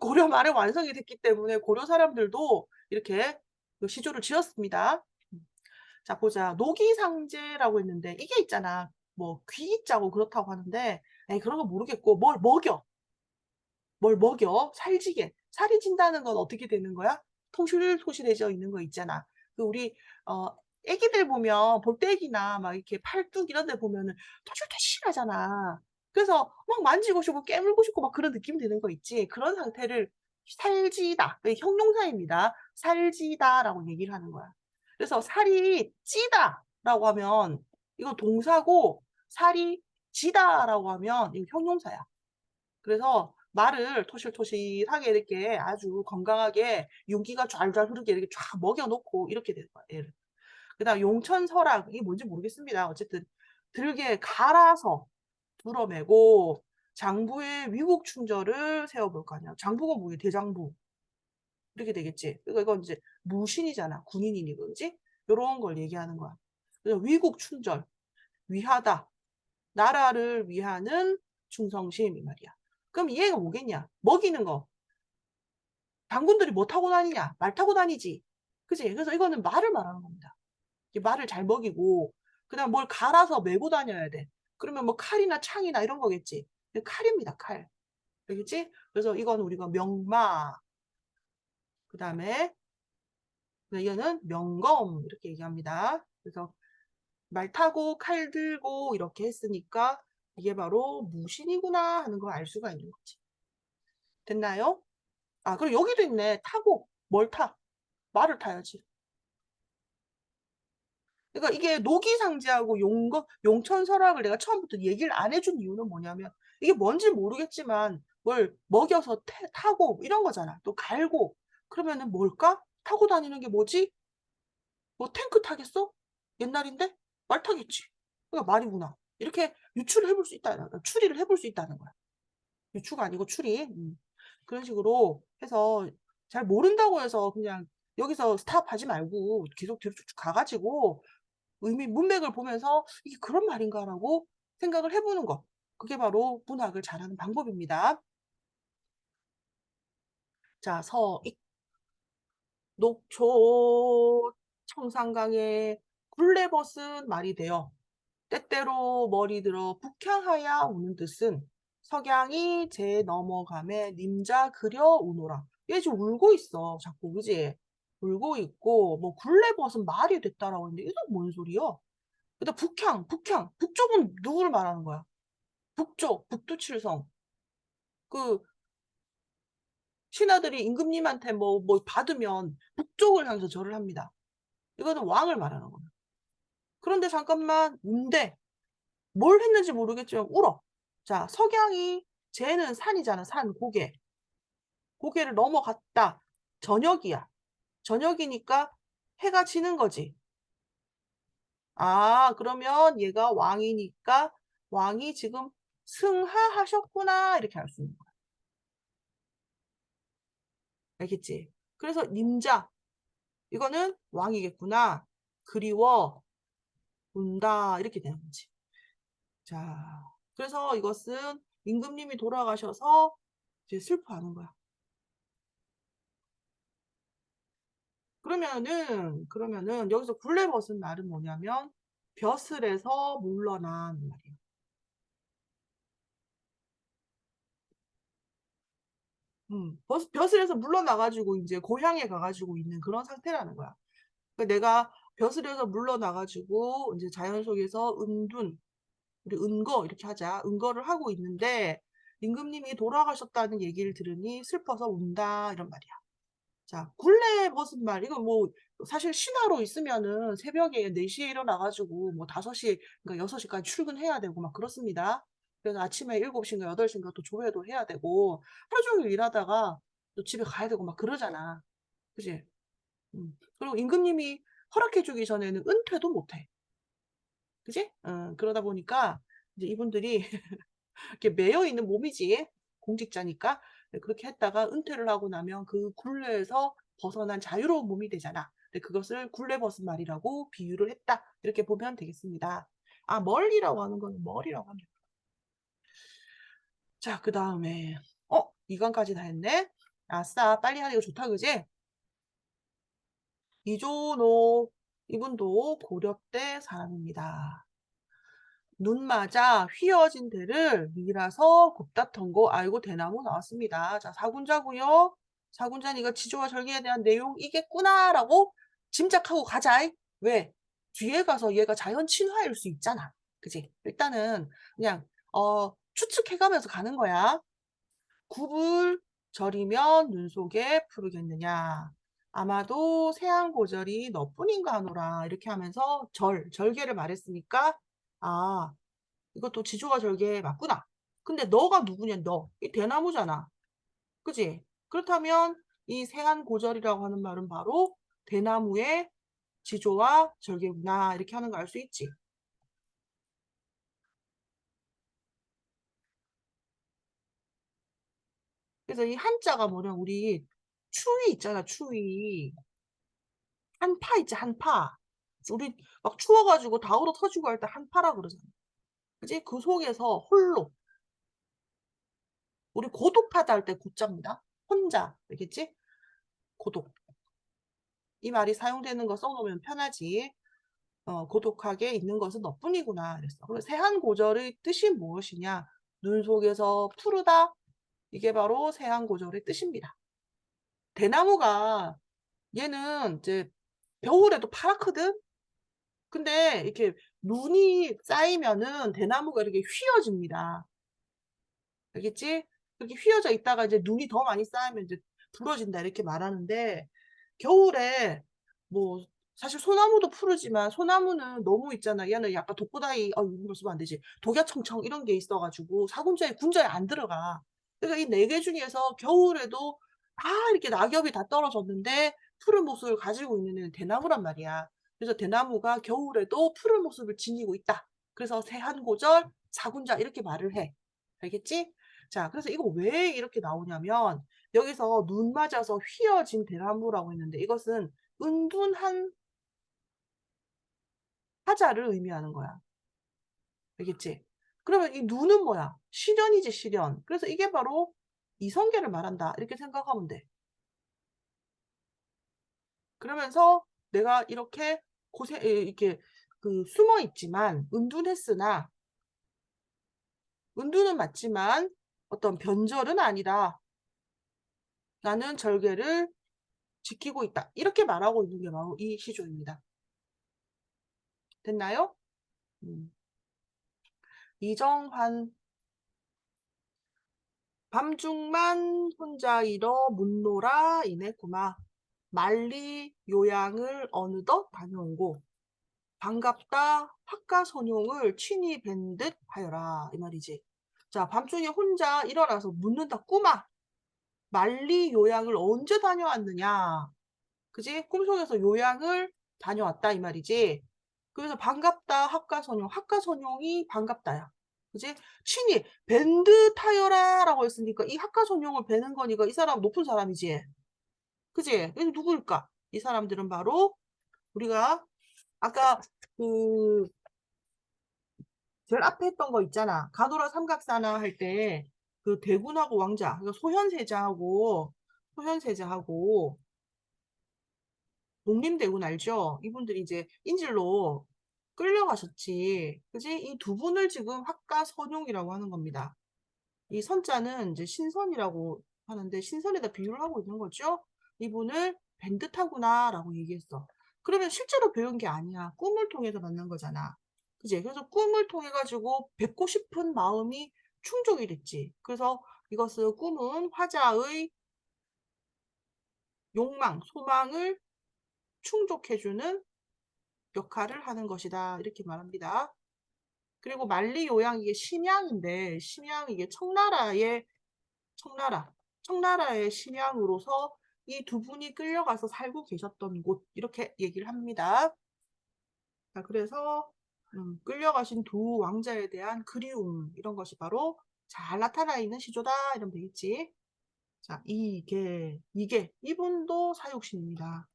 고려 말에 완성이 됐기 때문에 고려 사람들도 이렇게 그 시조를 지었습니다. 자, 보자. 노기상제라고 했는데 이게 있잖아. 뭐 귀자고 그렇다고 하는데 에이, 그런 거 모르겠고 뭘 먹여? 뭘 먹여? 살찌게. 살이 찐다는 건 어떻게 되는 거야? 토실토실해져 있는 거 있잖아. 그 우리 애기들 보면 볼때기나 막 이렇게 팔뚝 이런 데 보면은 토실토실하잖아. 그래서 막 만지고 싶고 깨물고 싶고 막 그런 느낌 드는 거 있지. 그런 상태를 살찌다. 형용사입니다. 살찌다라고 얘기를 하는 거야. 그래서 살이 찌다라고 하면 이거 동사고 살이 지다라고 하면 이거 형용사야. 그래서 말을 토실토실하게 이렇게 아주 건강하게 윤기가 좔좔 흐르게 이렇게 쫙 먹여놓고 이렇게 되는 거예요. 얘를. 그다음 용천설악 이게 뭔지 모르겠습니다. 어쨌든 들게 갈아서 불어매고 장부의 위국 충절을 세워볼 거 아니야. 장부가 뭐예요? 대장부. 이렇게 되겠지. 그러니까 이건 이제 무신이잖아. 군인이니까, 그지? 요런 걸 얘기하는 거야. 그래서 위국 충절, 위하다. 나라를 위하는 충성심 이 말이야. 그럼 이해가 뭐겠냐? 먹이는 거. 당군들이 뭐 타고 다니냐? 말 타고 다니지. 그지? 그래서 이거는 말을 말하는 겁니다. 말을 잘 먹이고, 그다음 뭘 갈아서 메고 다녀야 돼. 그러면 뭐 칼이나 창이나 이런 거겠지. 칼입니다, 칼. 알겠지? 그래서 이건 우리가 명마, 그다음에 이거는 명검 이렇게 얘기합니다. 그래서 말 타고 칼 들고 이렇게 했으니까 이게 바로 무신이구나 하는 걸 알 수가 있는 거지. 됐나요? 아, 그리고 여기도 있네. 타고. 뭘 타? 말을 타야지. 그러니까 이게 노기상제하고 용천설악을 내가 처음부터 얘기를 안 해준 이유는 뭐냐면 이게 뭔지 모르겠지만 뭘 먹여서 타고 이런 거잖아. 또 갈고. 그러면은 뭘까? 타고 다니는 게 뭐지? 뭐 탱크 타겠어? 옛날인데? 말 타겠지. 그러니까 말이구나. 이렇게 유추를 해볼 수 있다는 거야. 추리를 해볼 수 있다는 거야. 유추가 아니고 추리. 그런 식으로 해서 잘 모른다고 해서 그냥 여기서 스탑하지 말고 계속 뒤로 쭉쭉 가가지고 문맥을 보면서 이게 그런 말인가라고 생각을 해보는 것. 그게 바로 문학을 잘하는 방법입니다. 자, 서익, 녹초, 청산강에 굴레벗은 말이 되어 때때로 머리 들어 북향하야 우는 뜻은 석양이 제 넘어감에 님자 그려 우노라. 얘 지금 울고 있어. 자꾸, 그지? 울고 있고, 뭐, 굴레벗은 말이 됐다라고 했는데, 이거 뭔 소리야? 그다음 북향. 북쪽은 누구를 말하는 거야? 북쪽, 북두칠성. 그, 신하들이 임금님한테 뭐 받으면 북쪽을 향해서 절을 합니다. 이거는 왕을 말하는 거야. 그런데 잠깐만, 운대. 뭘 했는지 모르겠지만 울어. 자, 석양이 쟤는 산이잖아. 산 고개. 고개를 넘어갔다. 저녁이야. 저녁이니까 해가 지는 거지. 아, 그러면 얘가 왕이니까 왕이 지금 승하하셨구나. 이렇게 알 수 있는 거야. 알겠지? 그래서 님자. 이거는 왕이겠구나. 그리워. 운다. 이렇게 되는 거지. 자, 그래서 이것은 임금님이 돌아가셔서 이제 슬퍼하는 거야. 그러면은 여기서 굴레 벗은 말은 뭐냐면 벼슬에서 물러난 말이에요. 벼슬에서 물러나가지고 이제 고향에 가가지고 있는 그런 상태라는 거야. 그러니까 내가 벼슬에서 물러나가지고 이제 자연 속에서 우리 은거 이렇게 하자. 은거를 하고 있는데 임금님이 돌아가셨다는 얘기를 들으니 슬퍼서 운다 이런 말이야. 자, 굴레 벗은 말. 이거 뭐, 사실 신하로 있으면은 새벽에 4시에 일어나가지고, 뭐 5시, 그러니까 6시까지 출근해야 되고, 막 그렇습니다. 그래서 아침에 7시인가 8시인가 또 조회도 해야 되고, 하루 종일 일하다가 또 집에 가야 되고, 막 그러잖아. 그지? 그리고 임금님이 허락해주기 전에는 은퇴도 못해. 그지? 그러다 보니까, 이제 이분들이 이렇게 매여 있는 몸이지. 공직자니까. 네, 그렇게 했다가 은퇴를 하고 나면 그 굴레에서 벗어난 자유로운 몸이 되잖아. 근데 그것을 굴레 벗은 말이라고 비유를 했다. 이렇게 보면 되겠습니다. 아, 멀리라고 하는 건 머리라고 합니다. 자, 그 다음에 이강까지 다 했네. 아싸, 빨리 하니까 좋다, 그지? 이조노, 이분도 고려때 사람입니다. 눈 맞아 휘어진 데를 밀어서 곱다턴 거 아이고 대나무 나왔습니다. 자, 사군자고요. 사군자는 이거 지조와 절개에 대한 내용이겠구나 라고 짐작하고 가자. 왜? 뒤에 가서 얘가 자연 친화일 수 있잖아. 그지? 일단은 그냥 추측해가면서 가는 거야. 굽을 절이면 눈 속에 푸르겠느냐. 아마도 세안고절이 너뿐인가 하노라. 이렇게 하면서 절개를 말했으니까 아, 이것도 지조가 절개 맞구나. 근데 너가 누구냐, 너. 이 대나무잖아. 그지? 그렇다면 이 세안고절이라고 하는 말은 바로 대나무의 지조와 절개구나. 이렇게 하는 거 알 수 있지. 그래서 이 한자가 뭐냐, 우리 추위 있잖아, 추위. 한파 있지, 한파. 우리 막 추워가지고 다우러 터지고 할 때 한파라 그러잖아. 그지? 그 속에서 홀로. 우리 고독하다 할 때 고자입니다. 혼자. 알겠지? 고독. 이 말이 사용되는 거 써놓으면 편하지. 고독하게 있는 것은 너뿐이구나. 그랬어. 그래서 세한고절의 뜻이 무엇이냐? 눈 속에서 푸르다. 이게 바로 세한고절의 뜻입니다. 대나무가 얘는 이제 겨울에도 파랗거든? 근데 이렇게 눈이 쌓이면은 대나무가 이렇게 휘어집니다. 알겠지? 이렇게 휘어져 있다가 이제 눈이 더 많이 쌓이면 이제 부러진다 이렇게 말하는데 겨울에 뭐 사실 소나무도 푸르지만 소나무는 너무 있잖아. 얘는 약간 독보다이 이런 거 쓰면 안 되지. 독야청청 이런 게 있어가지고 사군자에 군자에 안 들어가. 그러니까 이 네 개 중에서 겨울에도 다 이렇게 낙엽이 다 떨어졌는데 푸른 모습을 가지고 있는 애는 대나무란 말이야. 그래서 대나무가 겨울에도 푸른 모습을 지니고 있다. 그래서 새한고절 사군자 이렇게 말을 해. 알겠지? 자, 그래서 이거 왜 이렇게 나오냐면 여기서 눈 맞아서 휘어진 대나무라고 했는데 이것은 은둔한 화자를 의미하는 거야. 알겠지? 그러면 이 눈은 뭐야? 시련이지, 시련. 그래서 이게 바로 이성계를 말한다. 이렇게 생각하면 돼. 그러면서 내가 이렇게 이렇게 숨어 있지만 은둔했으나 은둔은 맞지만 어떤 변절은 아니다. 나는 절개를 지키고 있다. 이렇게 말하고 있는 게 바로 이 시조입니다. 됐나요? 이정환 밤중만 혼자 일어 묻노라 이네구마. 만리 요양을 어느덧 다녀오고 반갑다 학가선용을 친히 뵌 듯 하여라 이 말이지. 자, 밤중에 혼자 일어나서 묻는다 꾸마. 만리 요양을 언제 다녀왔느냐. 그지? 꿈속에서 요양을 다녀왔다 이 말이지. 그래서 반갑다 학가선용. 학가선용이 반갑다야. 그지? 친히 밴드 타여라 라고 했으니까 이 학가선용을 뵈는 거니까 이 사람 높은 사람이지. 그지? 이 누구일까? 이 사람들은 바로 우리가 아까 그 제일 앞에 했던 거 있잖아. 가노라 삼각사나 할 때 그 대군하고 왕자, 그러니까 소현세자하고 농림대군 알죠? 이분들이 이제 인질로 끌려가셨지. 그지? 이 두 분을 지금 학가선용이라고 하는 겁니다. 이 선자는 이제 신선이라고 하는데 신선에다 비유를 하고 있는 거죠. 이분을 뵌 듯하구나 라고 얘기했어. 그러면 실제로 배운 게 아니야. 꿈을 통해서 만난 거잖아. 그지? 그래서 꿈을 통해 가지고 뵙고 싶은 마음이 충족이 됐지. 그래서 이것은 꿈은 화자의 욕망, 소망을 충족해주는 역할을 하는 것이다. 이렇게 말합니다. 그리고 만리요양 이게 심양인데 심양 이게 청나라의 심양으로서 이 두 분이 끌려가서 살고 계셨던 곳 이렇게 얘기를 합니다. 자, 그래서 끌려가신 두 왕자에 대한 그리움 이런 것이 바로 잘 나타나 있는 시조다 이러면 되겠지. 자, 이분도 사육신입니다.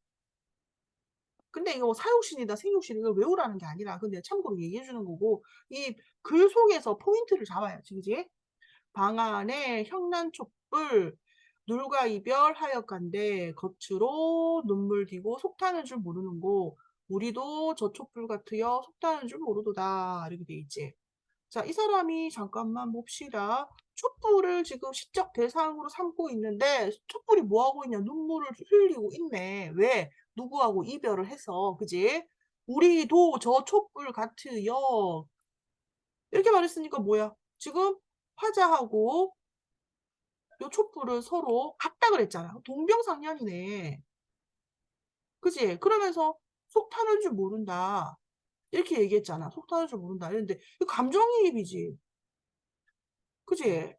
근데 이거 사육신이다, 생육신 이걸 외우라는 게 아니라, 근데 참고로 얘기해 주는 거고, 이 글 속에서 포인트를 잡아야지, 그지? 방안에 형난촛불, 눌과 이별하였간데, 겉으로 눈물 띠고 속타는 줄 모르는 고, 우리도 저 촛불 같으여 속타는 줄 모르도다. 이렇게 돼 있지. 자, 이 사람이 잠깐만 봅시다. 촛불을 지금 시적 대상으로 삼고 있는데 촛불이 뭐 하고 있냐? 눈물을 흘리고 있네. 왜? 누구하고 이별을 해서, 그지? 우리도 저 촛불 같으여. 이렇게 말했으니까 뭐야? 지금 화자하고 요 촛불을 서로 같다 그랬잖아. 동병상련이네. 그지? 그러면서 속 타는 줄 모른다. 이렇게 얘기했잖아. 속 타는 줄 모른다. 이랬는데 이거 감정이입이지. 그지?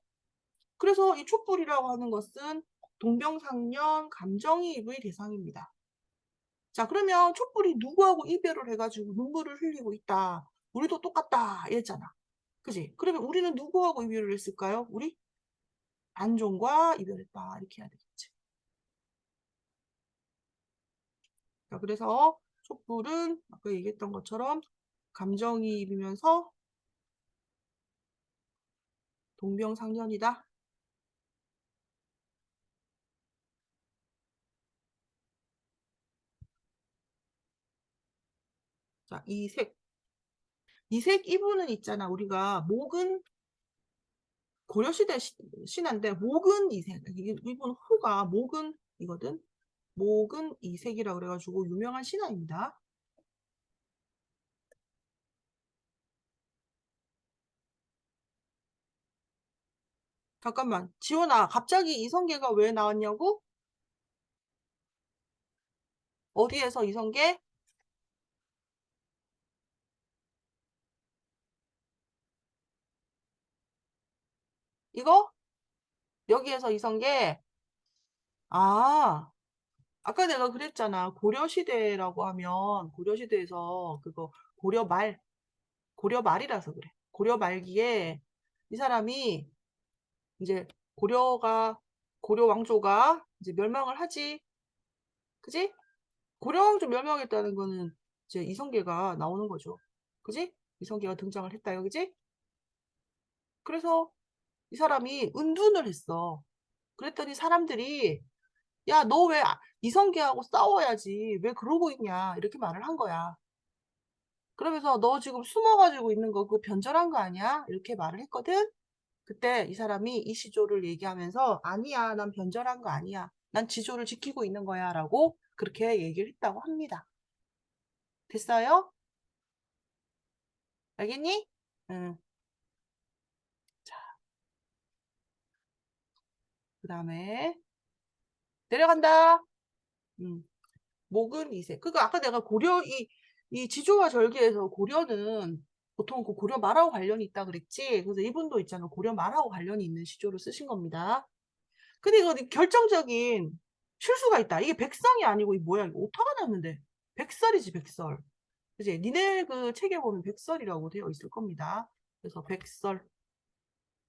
그래서 이 촛불이라고 하는 것은 동병상련 감정이입의 대상입니다. 자, 그러면 촛불이 누구하고 이별을 해가지고 눈물을 흘리고 있다. 우리도 똑같다. 이랬잖아. 그지? 그러면 우리는 누구하고 이별을 했을까요? 우리 안종과 이별했다. 이렇게 해야 되겠지. 자, 그래서 촛불은 아까 얘기했던 것처럼 감정이입이면서 동병상련이다. 자, 이색. 이색 이분은 있잖아. 우리가 목은 고려시대 신화인데 목은 이색. 이분 호가 목은 이거든. 목은 이색이라 그래가지고 유명한 신화입니다. 잠깐만, 지원아, 갑자기 이성계가 왜 나왔냐고? 어디에서 이성계? 이거? 여기에서 이성계? 아, 아까 내가 그랬잖아. 고려시대라고 하면 고려시대에서 그거 고려 말이라서 그래. 고려 말기에 이 사람이 이제 고려 왕조가 이제 멸망을 하지. 그지? 고려 왕조 멸망했다는 거는 이제 이성계가 나오는 거죠. 그지? 이성계가 등장을 했다, 그지? 그래서 이 사람이 은둔을 했어. 그랬더니 사람들이 야, 너 왜 이성계하고 싸워야지. 왜 그러고 있냐. 이렇게 말을 한 거야. 그러면서 너 지금 숨어가지고 있는 거 그거 변절한 거 아니야? 이렇게 말을 했거든? 그때 이 사람이 이 시조를 얘기하면서 아니야, 난 변절한 거 아니야. 난 지조를 지키고 있는 거야. 라고 그렇게 얘기를 했다고 합니다. 됐어요? 알겠니? 응. 자, 그 다음에 내려간다. 음. 목은 이세. 그니까 아까 내가 이 지조와 절개에서 고려는 보통 그 고려 말하고 관련이 있다 그랬지. 그래서 이분도 있잖아. 고려 말하고 관련이 있는 시조를 쓰신 겁니다. 근데 이거 결정적인 실수가 있다. 이게 백성이 아니고 이 뭐야? 이거 오타가 났는데. 백설이지, 백설. 그지? 니네 그 책에 보면 백설이라고 되어 있을 겁니다. 그래서 백설.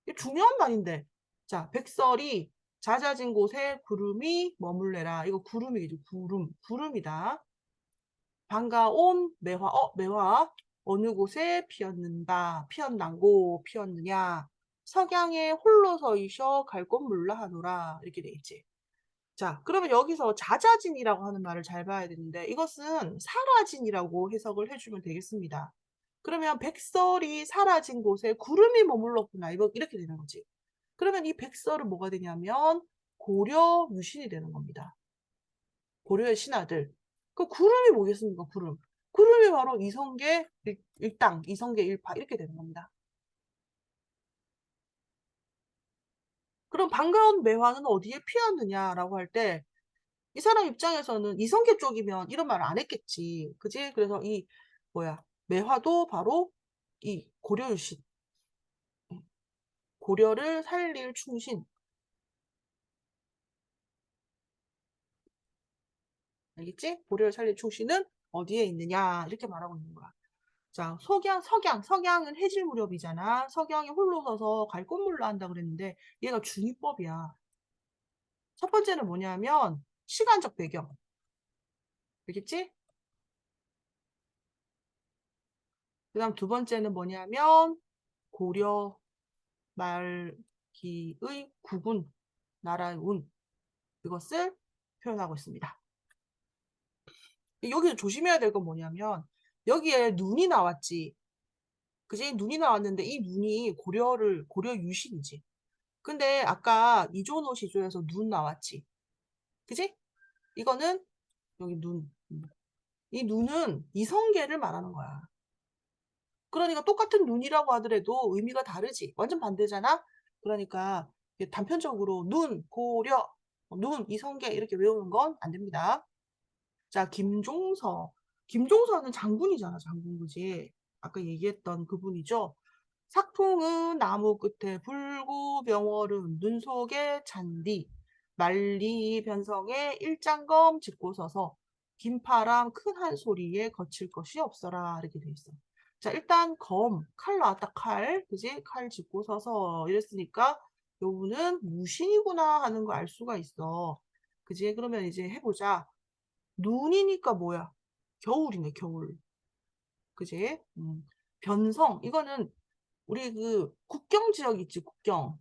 이게 중요한 말인데. 자, 백설이 잦아진 곳에 구름이 머물래라. 이거 구름이죠. 구름이다. 반가온 매화. 매화. 어느 곳에 피었는가? 피었난고, 피었느냐? 석양에 홀로 서 있어 갈 곳 몰라 하노라. 이렇게 돼 있지. 자, 그러면 여기서 자자진이라고 하는 말을 잘 봐야 되는데 이것은 사라진이라고 해석을 해주면 되겠습니다. 그러면 백설이 사라진 곳에 구름이 머물렀구나. 이렇게 되는 거지. 그러면 이 백설은 뭐가 되냐면 고려 유신이 되는 겁니다. 고려의 신하들. 그 구름이 뭐겠습니까? 구름. 구름이 바로 이성계 일당, 이성계 일파 이렇게 되는 겁니다. 그럼 반가운 매화는 어디에 피었느냐라고 할 때 이 사람 입장에서는 이성계 쪽이면 이런 말을 안 했겠지. 그지? 그래서 이 뭐야 매화도 바로 이 고려 유신, 고려를 살릴 충신. 알겠지? 고려를 살릴 충신은 어디에 있느냐 이렇게 말하고 있는 거야. 자, 석양은 해질 무렵이잖아. 석양이 홀로 서서 갈 곳 몰라 한다 그랬는데 얘가 중이법이야. 첫 번째는 뭐냐면 시간적 배경. 알겠지? 그 다음 두 번째는 뭐냐면 고려 말기의 국운, 나라의 운. 이것을 표현하고 있습니다. 여기서 조심해야 될 건 뭐냐면 여기에 눈이 나왔지. 그지? 눈이 나왔는데 이 눈이 고려 유신이지. 근데 아까 이조노 시조에서 눈 나왔지. 그지? 이거는 여기 눈. 이 눈은 이성계를 말하는 거야. 그러니까 똑같은 눈이라고 하더라도 의미가 다르지. 완전 반대잖아? 그러니까 단편적으로 눈, 고려, 눈, 이성계 이렇게 외우는 건 안 됩니다. 자, 김종서. 김종서는 장군이잖아, 장군, 그지? 아까 얘기했던 그분이죠. 삭풍은 나무 끝에 불구 명월은 눈 속에 잔디 만리 변성에 일장검 짚고 서서 긴파람 큰 한 소리에 거칠 것이 없어라 이렇게 돼 있어. 자 일단 칼 나왔다 칼 그지 칼 짚고 서서 이랬으니까 요분은 무신이구나 하는 거 알 수가 있어. 그지 그러면 이제 해보자. 눈이니까 뭐야 겨울이네 겨울. 그지 변성 이거는 우리 그 국경 지역 있지, 국경.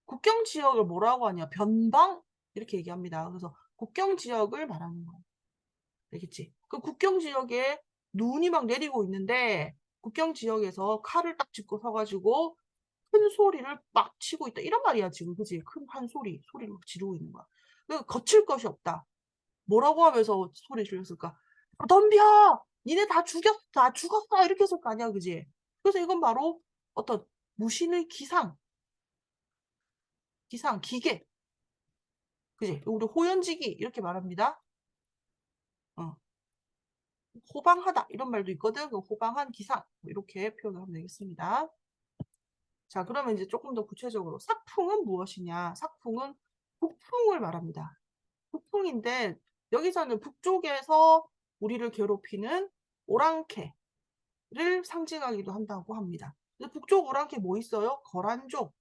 국경 지역을 뭐라고 하냐? 변방? 이렇게 얘기합니다. 그래서 국경 지역을 말하는 거야. 알겠지? 그 국경 지역에 눈이 막 내리고 있는데 국경 지역에서 칼을 딱 짚고 서가지고 큰 소리를 막 치고 있다. 이런 말이야, 지금. 그지? 큰 한 소리를 막 지르고 있는 거야. 그 거칠 것이 없다. 뭐라고 하면서 소리 질렀을까? 덤벼! 니네 다 죽였어! 다 죽었어! 이렇게 했을 거 아니야, 그지? 그래서 이건 바로 어떤 무신의 기계. 그지? 우리 호연지기 이렇게 말합니다. 어, 호방하다 이런 말도 있거든. 그 호방한 기상 뭐 이렇게 표현을 하면 되겠습니다. 자, 그러면 이제 조금 더 구체적으로 삭풍은 무엇이냐? 삭풍은 북풍을 말합니다. 북풍인데 여기서는 북쪽에서 우리를 괴롭히는 오랑캐를 상징하기도 한다고 합니다. 근데 북쪽 오랑캐 뭐 있어요? 거란족,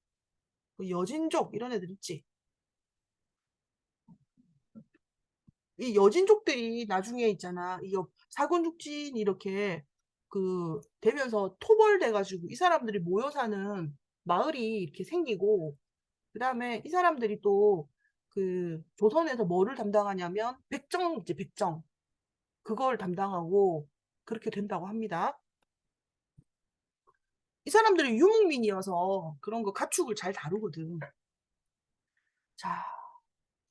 그 여진족 이런 애들 있지. 이 여진족들이 나중에 있잖아. 이 사군죽진 이렇게 그 되면서 토벌돼가지고 이 사람들이 모여 사는 마을이 이렇게 생기고 그다음에 이 사람들이 또 그 조선에서 뭐를 담당하냐면 백정 있지 백정 그걸 담당하고 그렇게 된다고 합니다. 이 사람들이 유목민이어서 그런 거 가축을 잘 다루거든. 자,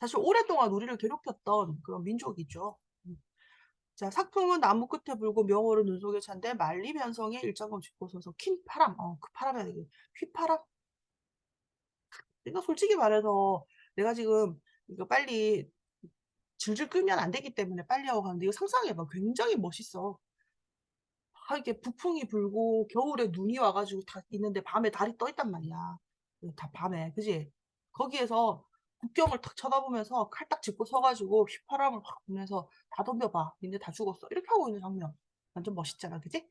사실 오랫동안 우리를 괴롭혔던 그런 민족이죠. 자, 삭풍은 나무 끝에 불고 명호를 눈 속에 찬데 만리 변성에 일정검 짚고 서서 킨 파람. 그 파람이 아니고 휘파람. 그러니까 솔직히 말해서 내가 지금 이거 빨리 질질 끌면 안 되기 때문에 빨리 하고 가는데 이거 상상해봐. 굉장히 멋있어. 이렇게 북풍이 불고 겨울에 눈이 와가지고 다 있는데 밤에 달이 떠 있단 말이야. 다 밤에, 그지? 거기에서 국경을 탁 쳐다보면서 칼 딱 짚고 서가지고 휘파람을 확 불면서 다 덤벼봐. 니네 다 죽었어. 이렇게 하고 있는 장면. 완전 멋있잖아, 그지?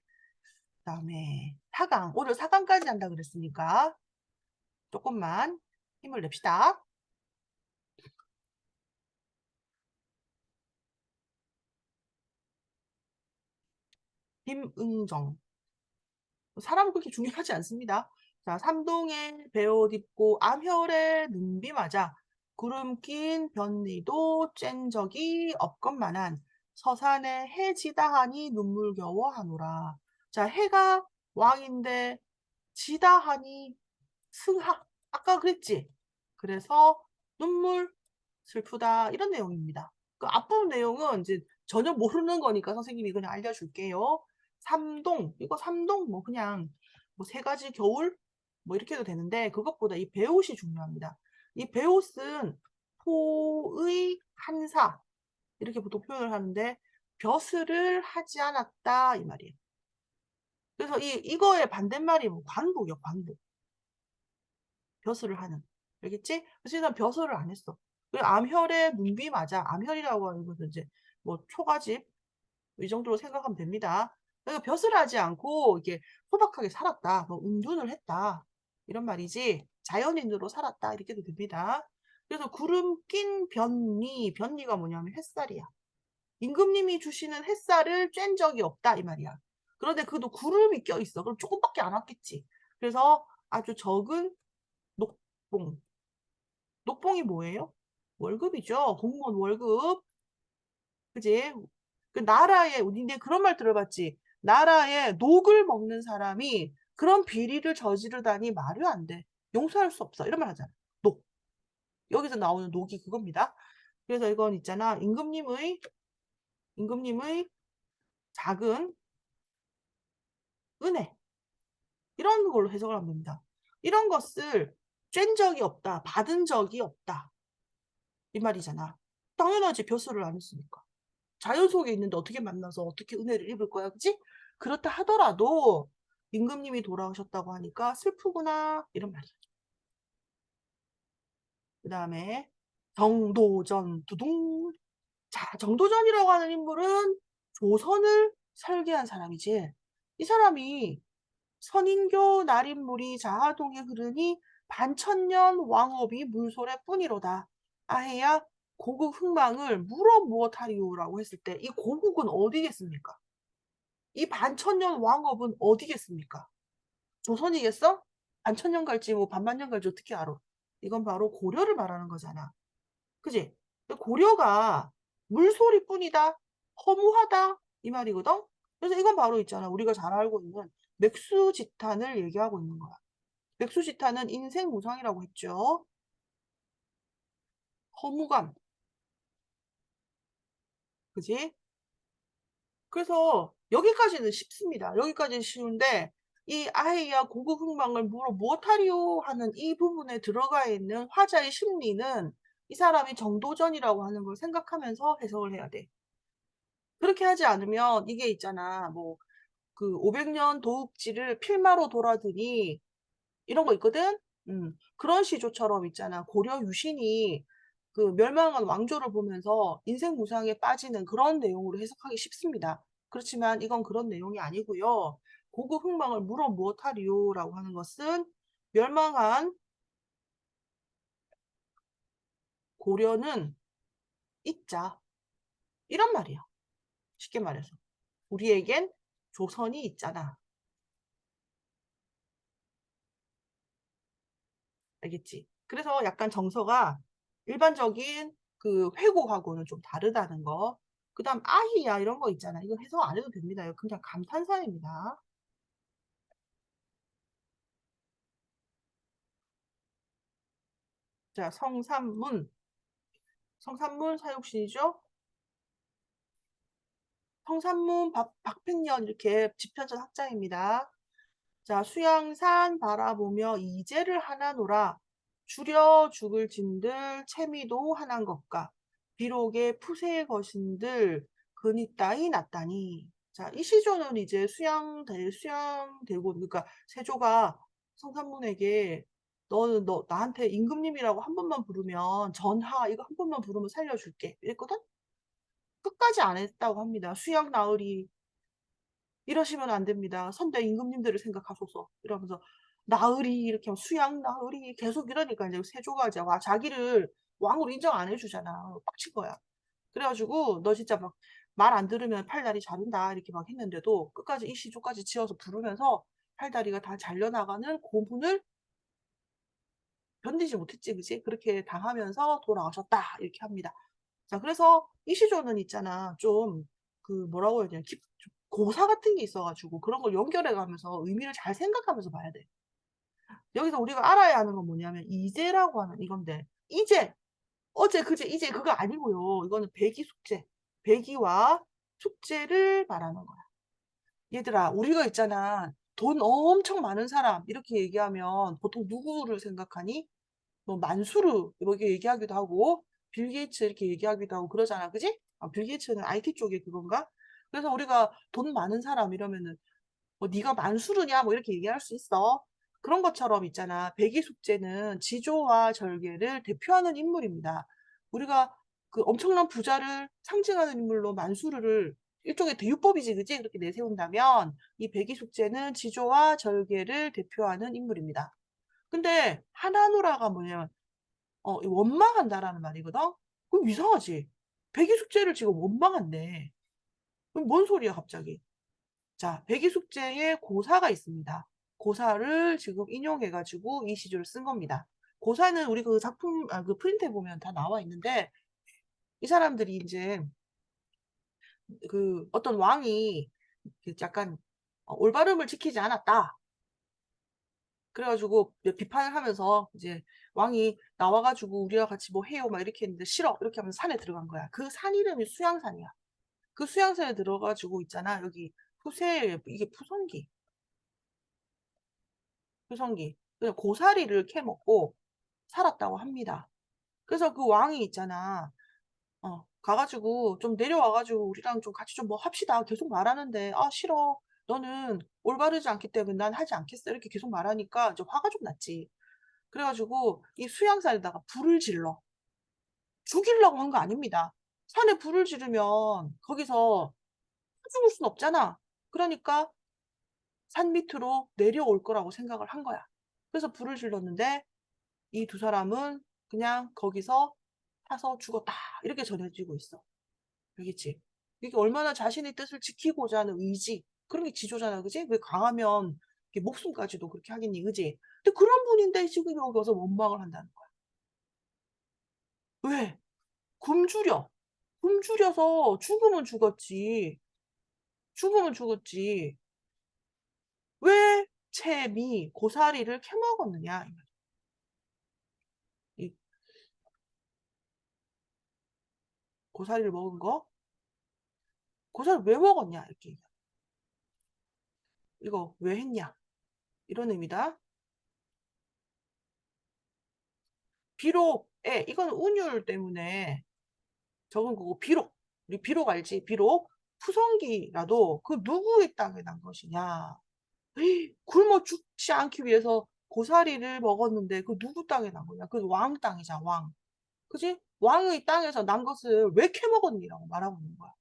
그다음에 4강. 오늘 4강까지 한다 그랬으니까 조금만 힘을 냅시다. 김은정. 사람은 그렇게 중요하지 않습니다. 자, 삼동에 배옷 입고 암혈에 눈비 맞아 구름 낀 변리도 쬐 적이 없건만한 서산에 해 지다 하니 눈물겨워 하노라. 자, 해가 왕인데 지다 하니 승하. 아까 그랬지? 그래서 눈물 슬프다 이런 내용입니다. 그 앞부분 내용은 이제 전혀 모르는 거니까 선생님이 그냥 알려줄게요. 삼동 이거 삼동 뭐 그냥 뭐 세 가지 겨울 뭐 이렇게 해도 되는데 그것보다 이 배옷이 중요합니다. 이 배옷은 포의 한사 이렇게 보통 표현을 하는데 벼슬을 하지 않았다 이 말이에요. 그래서 이거의 반대말이 뭐 관복이요 관복. 벼슬을 하는. 알겠지? 그래서 일단 벼슬을 안 했어. 그리고 암혈의 문비 맞아. 암혈이라고 하는 것은 이제 뭐 초가집 이 정도로 생각하면 됩니다. 그러니까 벼슬을 하지 않고 이게 소박하게 살았다. 뭐 운둔을 했다. 이런 말이지. 자연인으로 살았다. 이렇게 도 됩니다. 그래서 구름 낀 변리, 변리가 뭐냐면 햇살이야. 임금님이 주시는 햇살을 쬐은 적이 없다 이 말이야. 그런데 그도 구름이 껴있어. 그럼 조금밖에 안 왔겠지. 그래서 아주 적은 녹봉. 녹봉이 뭐예요? 월급이죠. 공무원 월급. 그지? 그 나라에, 니네 그런 말 들어봤지? 나라에 녹을 먹는 사람이 그런 비리를 저지르다니 말이 안 돼. 용서할 수 없어. 이런 말 하잖아. 녹. 여기서 나오는 녹이 그겁니다. 그래서 이건 있잖아. 임금님의 작은 은혜. 이런 걸로 해석을 하면 됩니다. 이런 것을 쬐은 적이 없다. 받은 적이 없다. 이 말이잖아. 당연하지. 벼슬을 안 했으니까. 자연 속에 있는데 어떻게 만나서 어떻게 은혜를 입을 거야, 그지? 그렇다 하더라도 임금님이 돌아오셨다고 하니까 슬프구나 이런 말이야. 그 다음에 정도전 두둥. 자, 정도전이라고 하는 인물은 조선을 설계한 사람이지. 이 사람이 선인교 날인물이 자하동에 흐르니 반천년 왕업이 물소래 뿐이로다. 아해야 고국 흥망을 물어 무엇하리오라고 했을 때 이 고국은 어디겠습니까? 이 반천년 왕업은 어디겠습니까? 조선이겠어? 반천년 갈지 뭐 반만년 갈지 어떻게 알아? 이건 바로 고려를 말하는 거잖아. 그지? 근데 고려가 물소리뿐이다. 허무하다. 이 말이거든? 그래서 이건 바로 있잖아. 우리가 잘 알고 있는 맥수지탄을 얘기하고 있는 거야. 맥수지탄은 인생 무상이라고 했죠. 허무감. 그지? 그래서 여기까지는 쉽습니다. 여기까지는 쉬운데 이 아이야 고국 흥망을 물어 무엇하리요 하는 이 부분에 들어가 있는 화자의 심리는 이 사람이 정도전이라고 하는 걸 생각하면서 해석을 해야 돼. 그렇게 하지 않으면 이게 있잖아. 뭐 그 500년 도읍지를 필마로 돌아드니 이런 거 있거든? 그런 시조처럼 있잖아. 고려 유신이 그 멸망한 왕조를 보면서 인생 무상에 빠지는 그런 내용으로 해석하기 쉽습니다. 그렇지만 이건 그런 내용이 아니고요. 고국 흥망을 물어 무엇하리요라고 하는 것은 멸망한 고려는 있자. 이런 말이야. 쉽게 말해서. 우리에겐 조선이 있잖아. 알겠지? 그래서 약간 정서가 일반적인 그 회고하고는 좀 다르다는 거. 그 다음 아히야 이런 거 있잖아. 이거 해석 안 해도 됩니다. 이거 그냥 감탄사입니다. 자, 성삼문. 성삼문 사육신이죠. 성삼문 박팽년 이렇게 지편전 학자입니다. 자, 수양산 바라보며 이제를 하나노라. 줄여 죽을 진들 채미도 하난 것과 비록의 푸세의 것인들 근이 따위 났다니. 자, 이 시조는 이제 수양대고 그러니까 세조가 성산문에게 너는 나한테 임금님이라고 한 번만 부르면 전하 이거 한 번만 부르면 살려줄게 이랬거든. 끝까지 안 했다고 합니다. 수양 나으리 이러시면 안 됩니다. 선대 임금님들을 생각하소서. 이러면서 나으리 이렇게 하면 수양 나으리 계속 이러니까 이제 세조가 이제 와 자기를 왕으로 인정 안 해주잖아. 빡친 거야. 그래가지고 너 진짜 막 말 안 들으면 팔다리 자른다 이렇게 막 했는데도 끝까지 이 시조까지 지어서 부르면서 팔다리가 다 잘려나가는 고문을 견디지 못했지, 그지? 그렇게 당하면서 돌아가셨다 이렇게 합니다. 자, 그래서 이 시조는 있잖아. 좀 그 뭐라고 해야 되나 좀 고사 같은 게 있어가지고 그런 걸 연결해 가면서 의미를 잘 생각하면서 봐야 돼. 여기서 우리가 알아야 하는 건 뭐냐면 이제라고 하는 이건데 이제 어제 그제 이제 그거 아니고요. 이거는 배기 숙제. 배기와 숙제를 말하는 거야. 얘들아, 우리가 있잖아. 돈 엄청 많은 사람 이렇게 얘기하면 보통 누구를 생각하니? 뭐 만수르 이렇게 얘기하기도 하고 빌 게이츠 이렇게 얘기하기도 하고 그러잖아, 그지? 아, 빌 게이츠는 IT 쪽에 그건가? 그래서 우리가 돈 많은 사람 이러면은 뭐 네가 만수르냐 뭐 이렇게 얘기할 수 있어. 그런 것처럼 있잖아. 백이숙제는 지조와 절개를 대표하는 인물입니다. 우리가 그 엄청난 부자를 상징하는 인물로 만수르를 일종의 대유법이지, 그지? 그렇게 내세운다면 이 백이숙제는 지조와 절개를 대표하는 인물입니다. 근데 하나누라가 뭐냐면 원망한다라는 말이거든? 그럼 이상하지? 백이숙제를 지금 원망한대. 그럼 뭔 소리야, 갑자기? 자, 백이숙제에 고사가 있습니다. 고사를 지금 인용해가지고 이 시조를 쓴 겁니다. 고사는 우리 그 작품, 그 프린트에 보면 다 나와 있는데, 이 사람들이 이제 그 어떤 왕이 그 약간 올바름을 지키지 않았다. 그래가지고 비판을 하면서 이제 왕이 나와가지고 우리와 같이 뭐 해요 막 이렇게 했는데 싫어 이렇게 하면서 산에 들어간 거야. 그 산 이름이 수양산이야. 그 수양산에 들어가지고 있잖아. 여기 푸세 이게 푸성기 그냥 고사리를 캐먹고 살았다고 합니다. 그래서 그 왕이 있잖아. 가가지고 좀 내려와가지고 우리랑 좀 같이 좀 뭐 합시다. 계속 말하는데 아 싫어. 너는 올바르지 않기 때문에 난 하지 않겠어. 이렇게 계속 말하니까 좀 화가 좀 났지. 그래가지고 이 수양산에다가 불을 질러. 죽이려고 한 거 아닙니다. 산에 불을 지르면 거기서 죽을 순 없잖아. 그러니까 산 밑으로 내려올 거라고 생각을 한 거야. 그래서 불을 질렀는데 이 두 사람은 그냥 거기서 타서 죽었다. 이렇게 전해지고 있어. 알겠지? 이게 얼마나 자신의 뜻을 지키고자 하는 의지. 그런 게 지조잖아. 그지? 왜 강하면 이렇게 목숨까지도 그렇게 하겠니? 그지? 근데 그런 분인데 지금 여기 와서 원망을 한다는 거야. 왜? 굶주려. 굶주려서 죽으면 죽었지. 죽으면 죽었지. 왜 채미 고사리를 캐먹었느냐. 이 고사리를 먹은 거? 고사리를 왜 먹었냐. 이렇게. 이거 왜 했냐. 이런 의미다. 비록, 이건 운율 때문에 적은 거고, 비록. 우리 비록 알지? 비록. 푸성기라도 그 누구의 땅에 난 것이냐. 굶어 죽지 않기 위해서 고사리를 먹었는데 그 누구 땅에 난 거냐. 그 왕 땅이잖아, 왕. 그지? 왕의 땅에서 난 것을 왜 캐먹었니라고 말하고 있는 거야.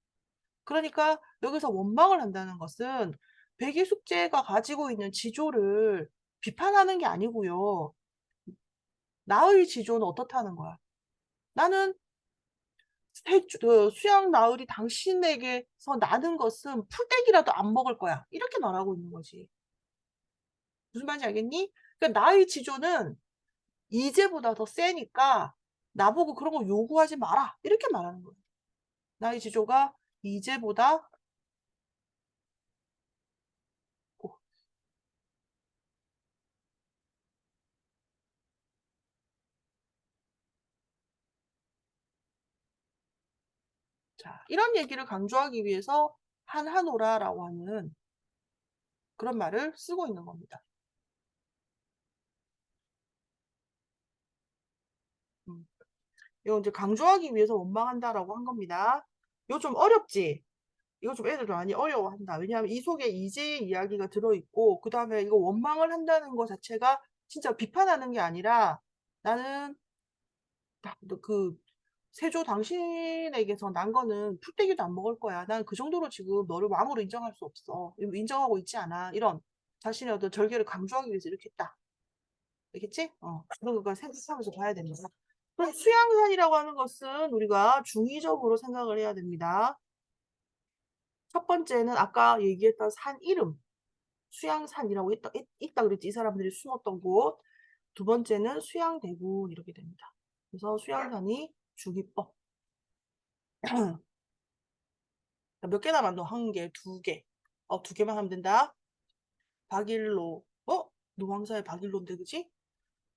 그러니까 여기서 원망을 한다는 것은 백의 숙제가 가지고 있는 지조를 비판하는 게 아니고요. 나의 지조는 어떻다는 거야. 나는 수양 나으리 당신에게서 나는 것은 풀떼기라도 안 먹을 거야. 이렇게 말하고 있는 거지. 무슨 말인지 알겠니? 그러니까 나의 지조는 이제보다 더 세니까 나보고 그런 거 요구하지 마라. 이렇게 말하는 거야. 나의 지조가 이제보다 오, 자, 이런 얘기를 강조하기 위해서 한한오라라고 하는 그런 말을 쓰고 있는 겁니다. 음. 이거 이제 강조하기 위해서 원망한다라고 한 겁니다. 이거 좀 어렵지? 이거 좀 애들 많이 어려워한다. 왜냐하면 이 속에 이재의 이야기가 들어있고, 그 다음에 이거 원망을 한다는 것 자체가 진짜 비판하는 게 아니라 나는 그 세조 당신에게서 난 거는 풀떼기도 안 먹을 거야. 난 그 정도로 지금 너를 왕으로 인정할 수 없어. 인정하고 있지 않아. 이런 자신의 어떤 절개를 강조하기 위해서 이렇게 했다. 알겠지? 그런 걸 생각하면서 봐야 됩니다. 그럼 수양산이라고 하는 것은 우리가 중의적으로 생각을 해야 됩니다. 첫 번째는 아까 얘기했던 산 이름, 수양산이라고 있다 그랬지. 이 사람들이 숨었던 곳. 두 번째는 수양대군 이렇게 됩니다. 그래서 수양산이 주기법. 몇 개 남았노? 한 개, 두 개. 두 개만 하면 된다. 박일로. 노왕사의 박일로인데, 그지?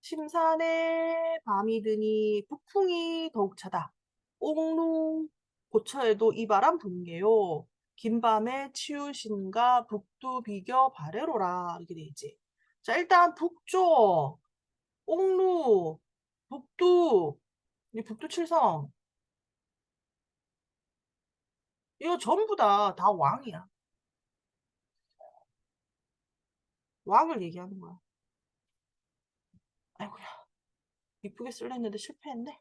심산에 밤이 드니 북풍이 더욱 차다. 옥루 고처에도 이 바람 부는 게요. 긴 밤에 치우신가 북두 비겨 바래로라. 이렇게 돼 있지. 자, 일단 북쪽, 옥루, 북두, 이 북두 칠성. 이거 전부 다 왕이야. 왕을 얘기하는 거야. 아이고야, 이쁘게 쓸려 했는데 실패했네.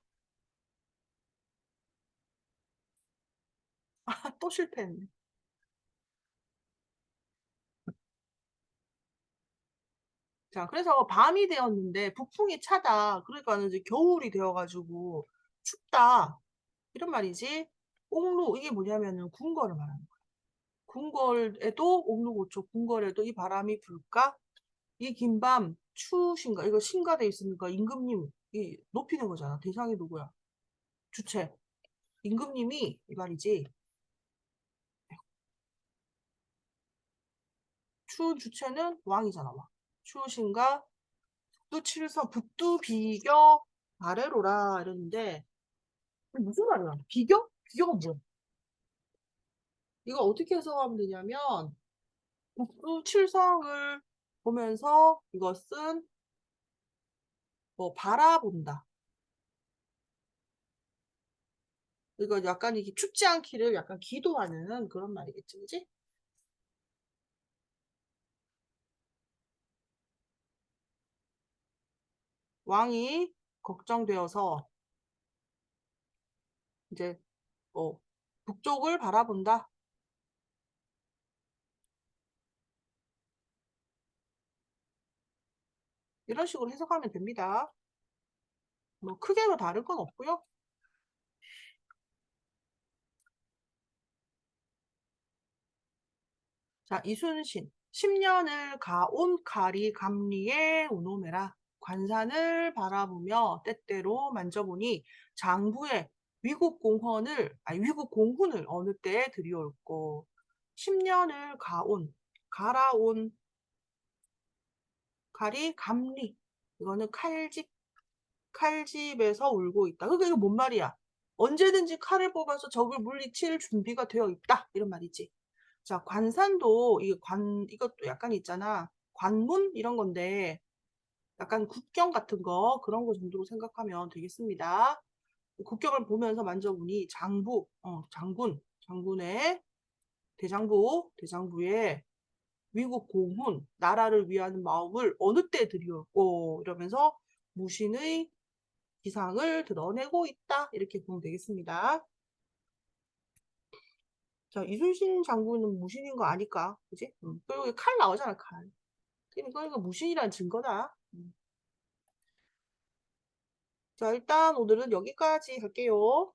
또 실패했네. 자, 그래서 밤이 되었는데 북풍이 차다. 그러니까는 이제 겨울이 되어가지고 춥다. 이런 말이지. 옥루, 이게 뭐냐면은 궁궐을 말하는 거야. 궁궐에도 옥루고초 궁궐에도 이 바람이 불까? 이 긴 밤 추우신가? 이거 신가돼 있으니까 임금님 이 높이는 거잖아. 대상이 누구야? 주체. 임금님이 이 말이지. 추운 주체는 왕이잖아. 왕. 추우신가? 북두칠성 북두비교 아래로라 이러는데 무슨 말이야? 비교? 비교가 뭐야? 이거 어떻게 해석하면 되냐면 북두칠성을 보면서 이것은 뭐 바라본다. 이거 약간 이게 춥지 않기를 약간 기도하는 그런 말이겠지, 그지? 왕이 걱정되어서 이제 북쪽을 바라본다. 이런 식으로 해석하면 됩니다. 뭐 크게 뭐 다를 건 없고요. 자, 이순신. 10년을 가온 가리 감리에 오노메라. 관산을 바라보며 때때로 만져보니 장부의 위국 공훈을 어느 때에 들이올고 10년을 가온, 갈아온 가리 감리. 이거는 칼집에서 울고 있다. 그러니까 이거 뭔 말이야? 언제든지 칼을 뽑아서 적을 물리칠 준비가 되어 있다. 이런 말이지. 자, 관산도 이것도 약간 있잖아. 관문 이런 건데 약간 국경 같은 거 그런 거 정도로 생각하면 되겠습니다. 국경을 보면서 만져보니 장군의 대장부의 위국 공훈, 나라를 위하는 마음을 어느 때 드리었고 이러면서 무신의 기상을 드러내고 있다. 이렇게 보면 되겠습니다. 자, 이순신 장군은 무신인 거 아니까, 그지? 그리고 칼 나오잖아, 칼. 그러니까 이거 무신이란 증거다. 자, 일단 오늘은 여기까지 할게요.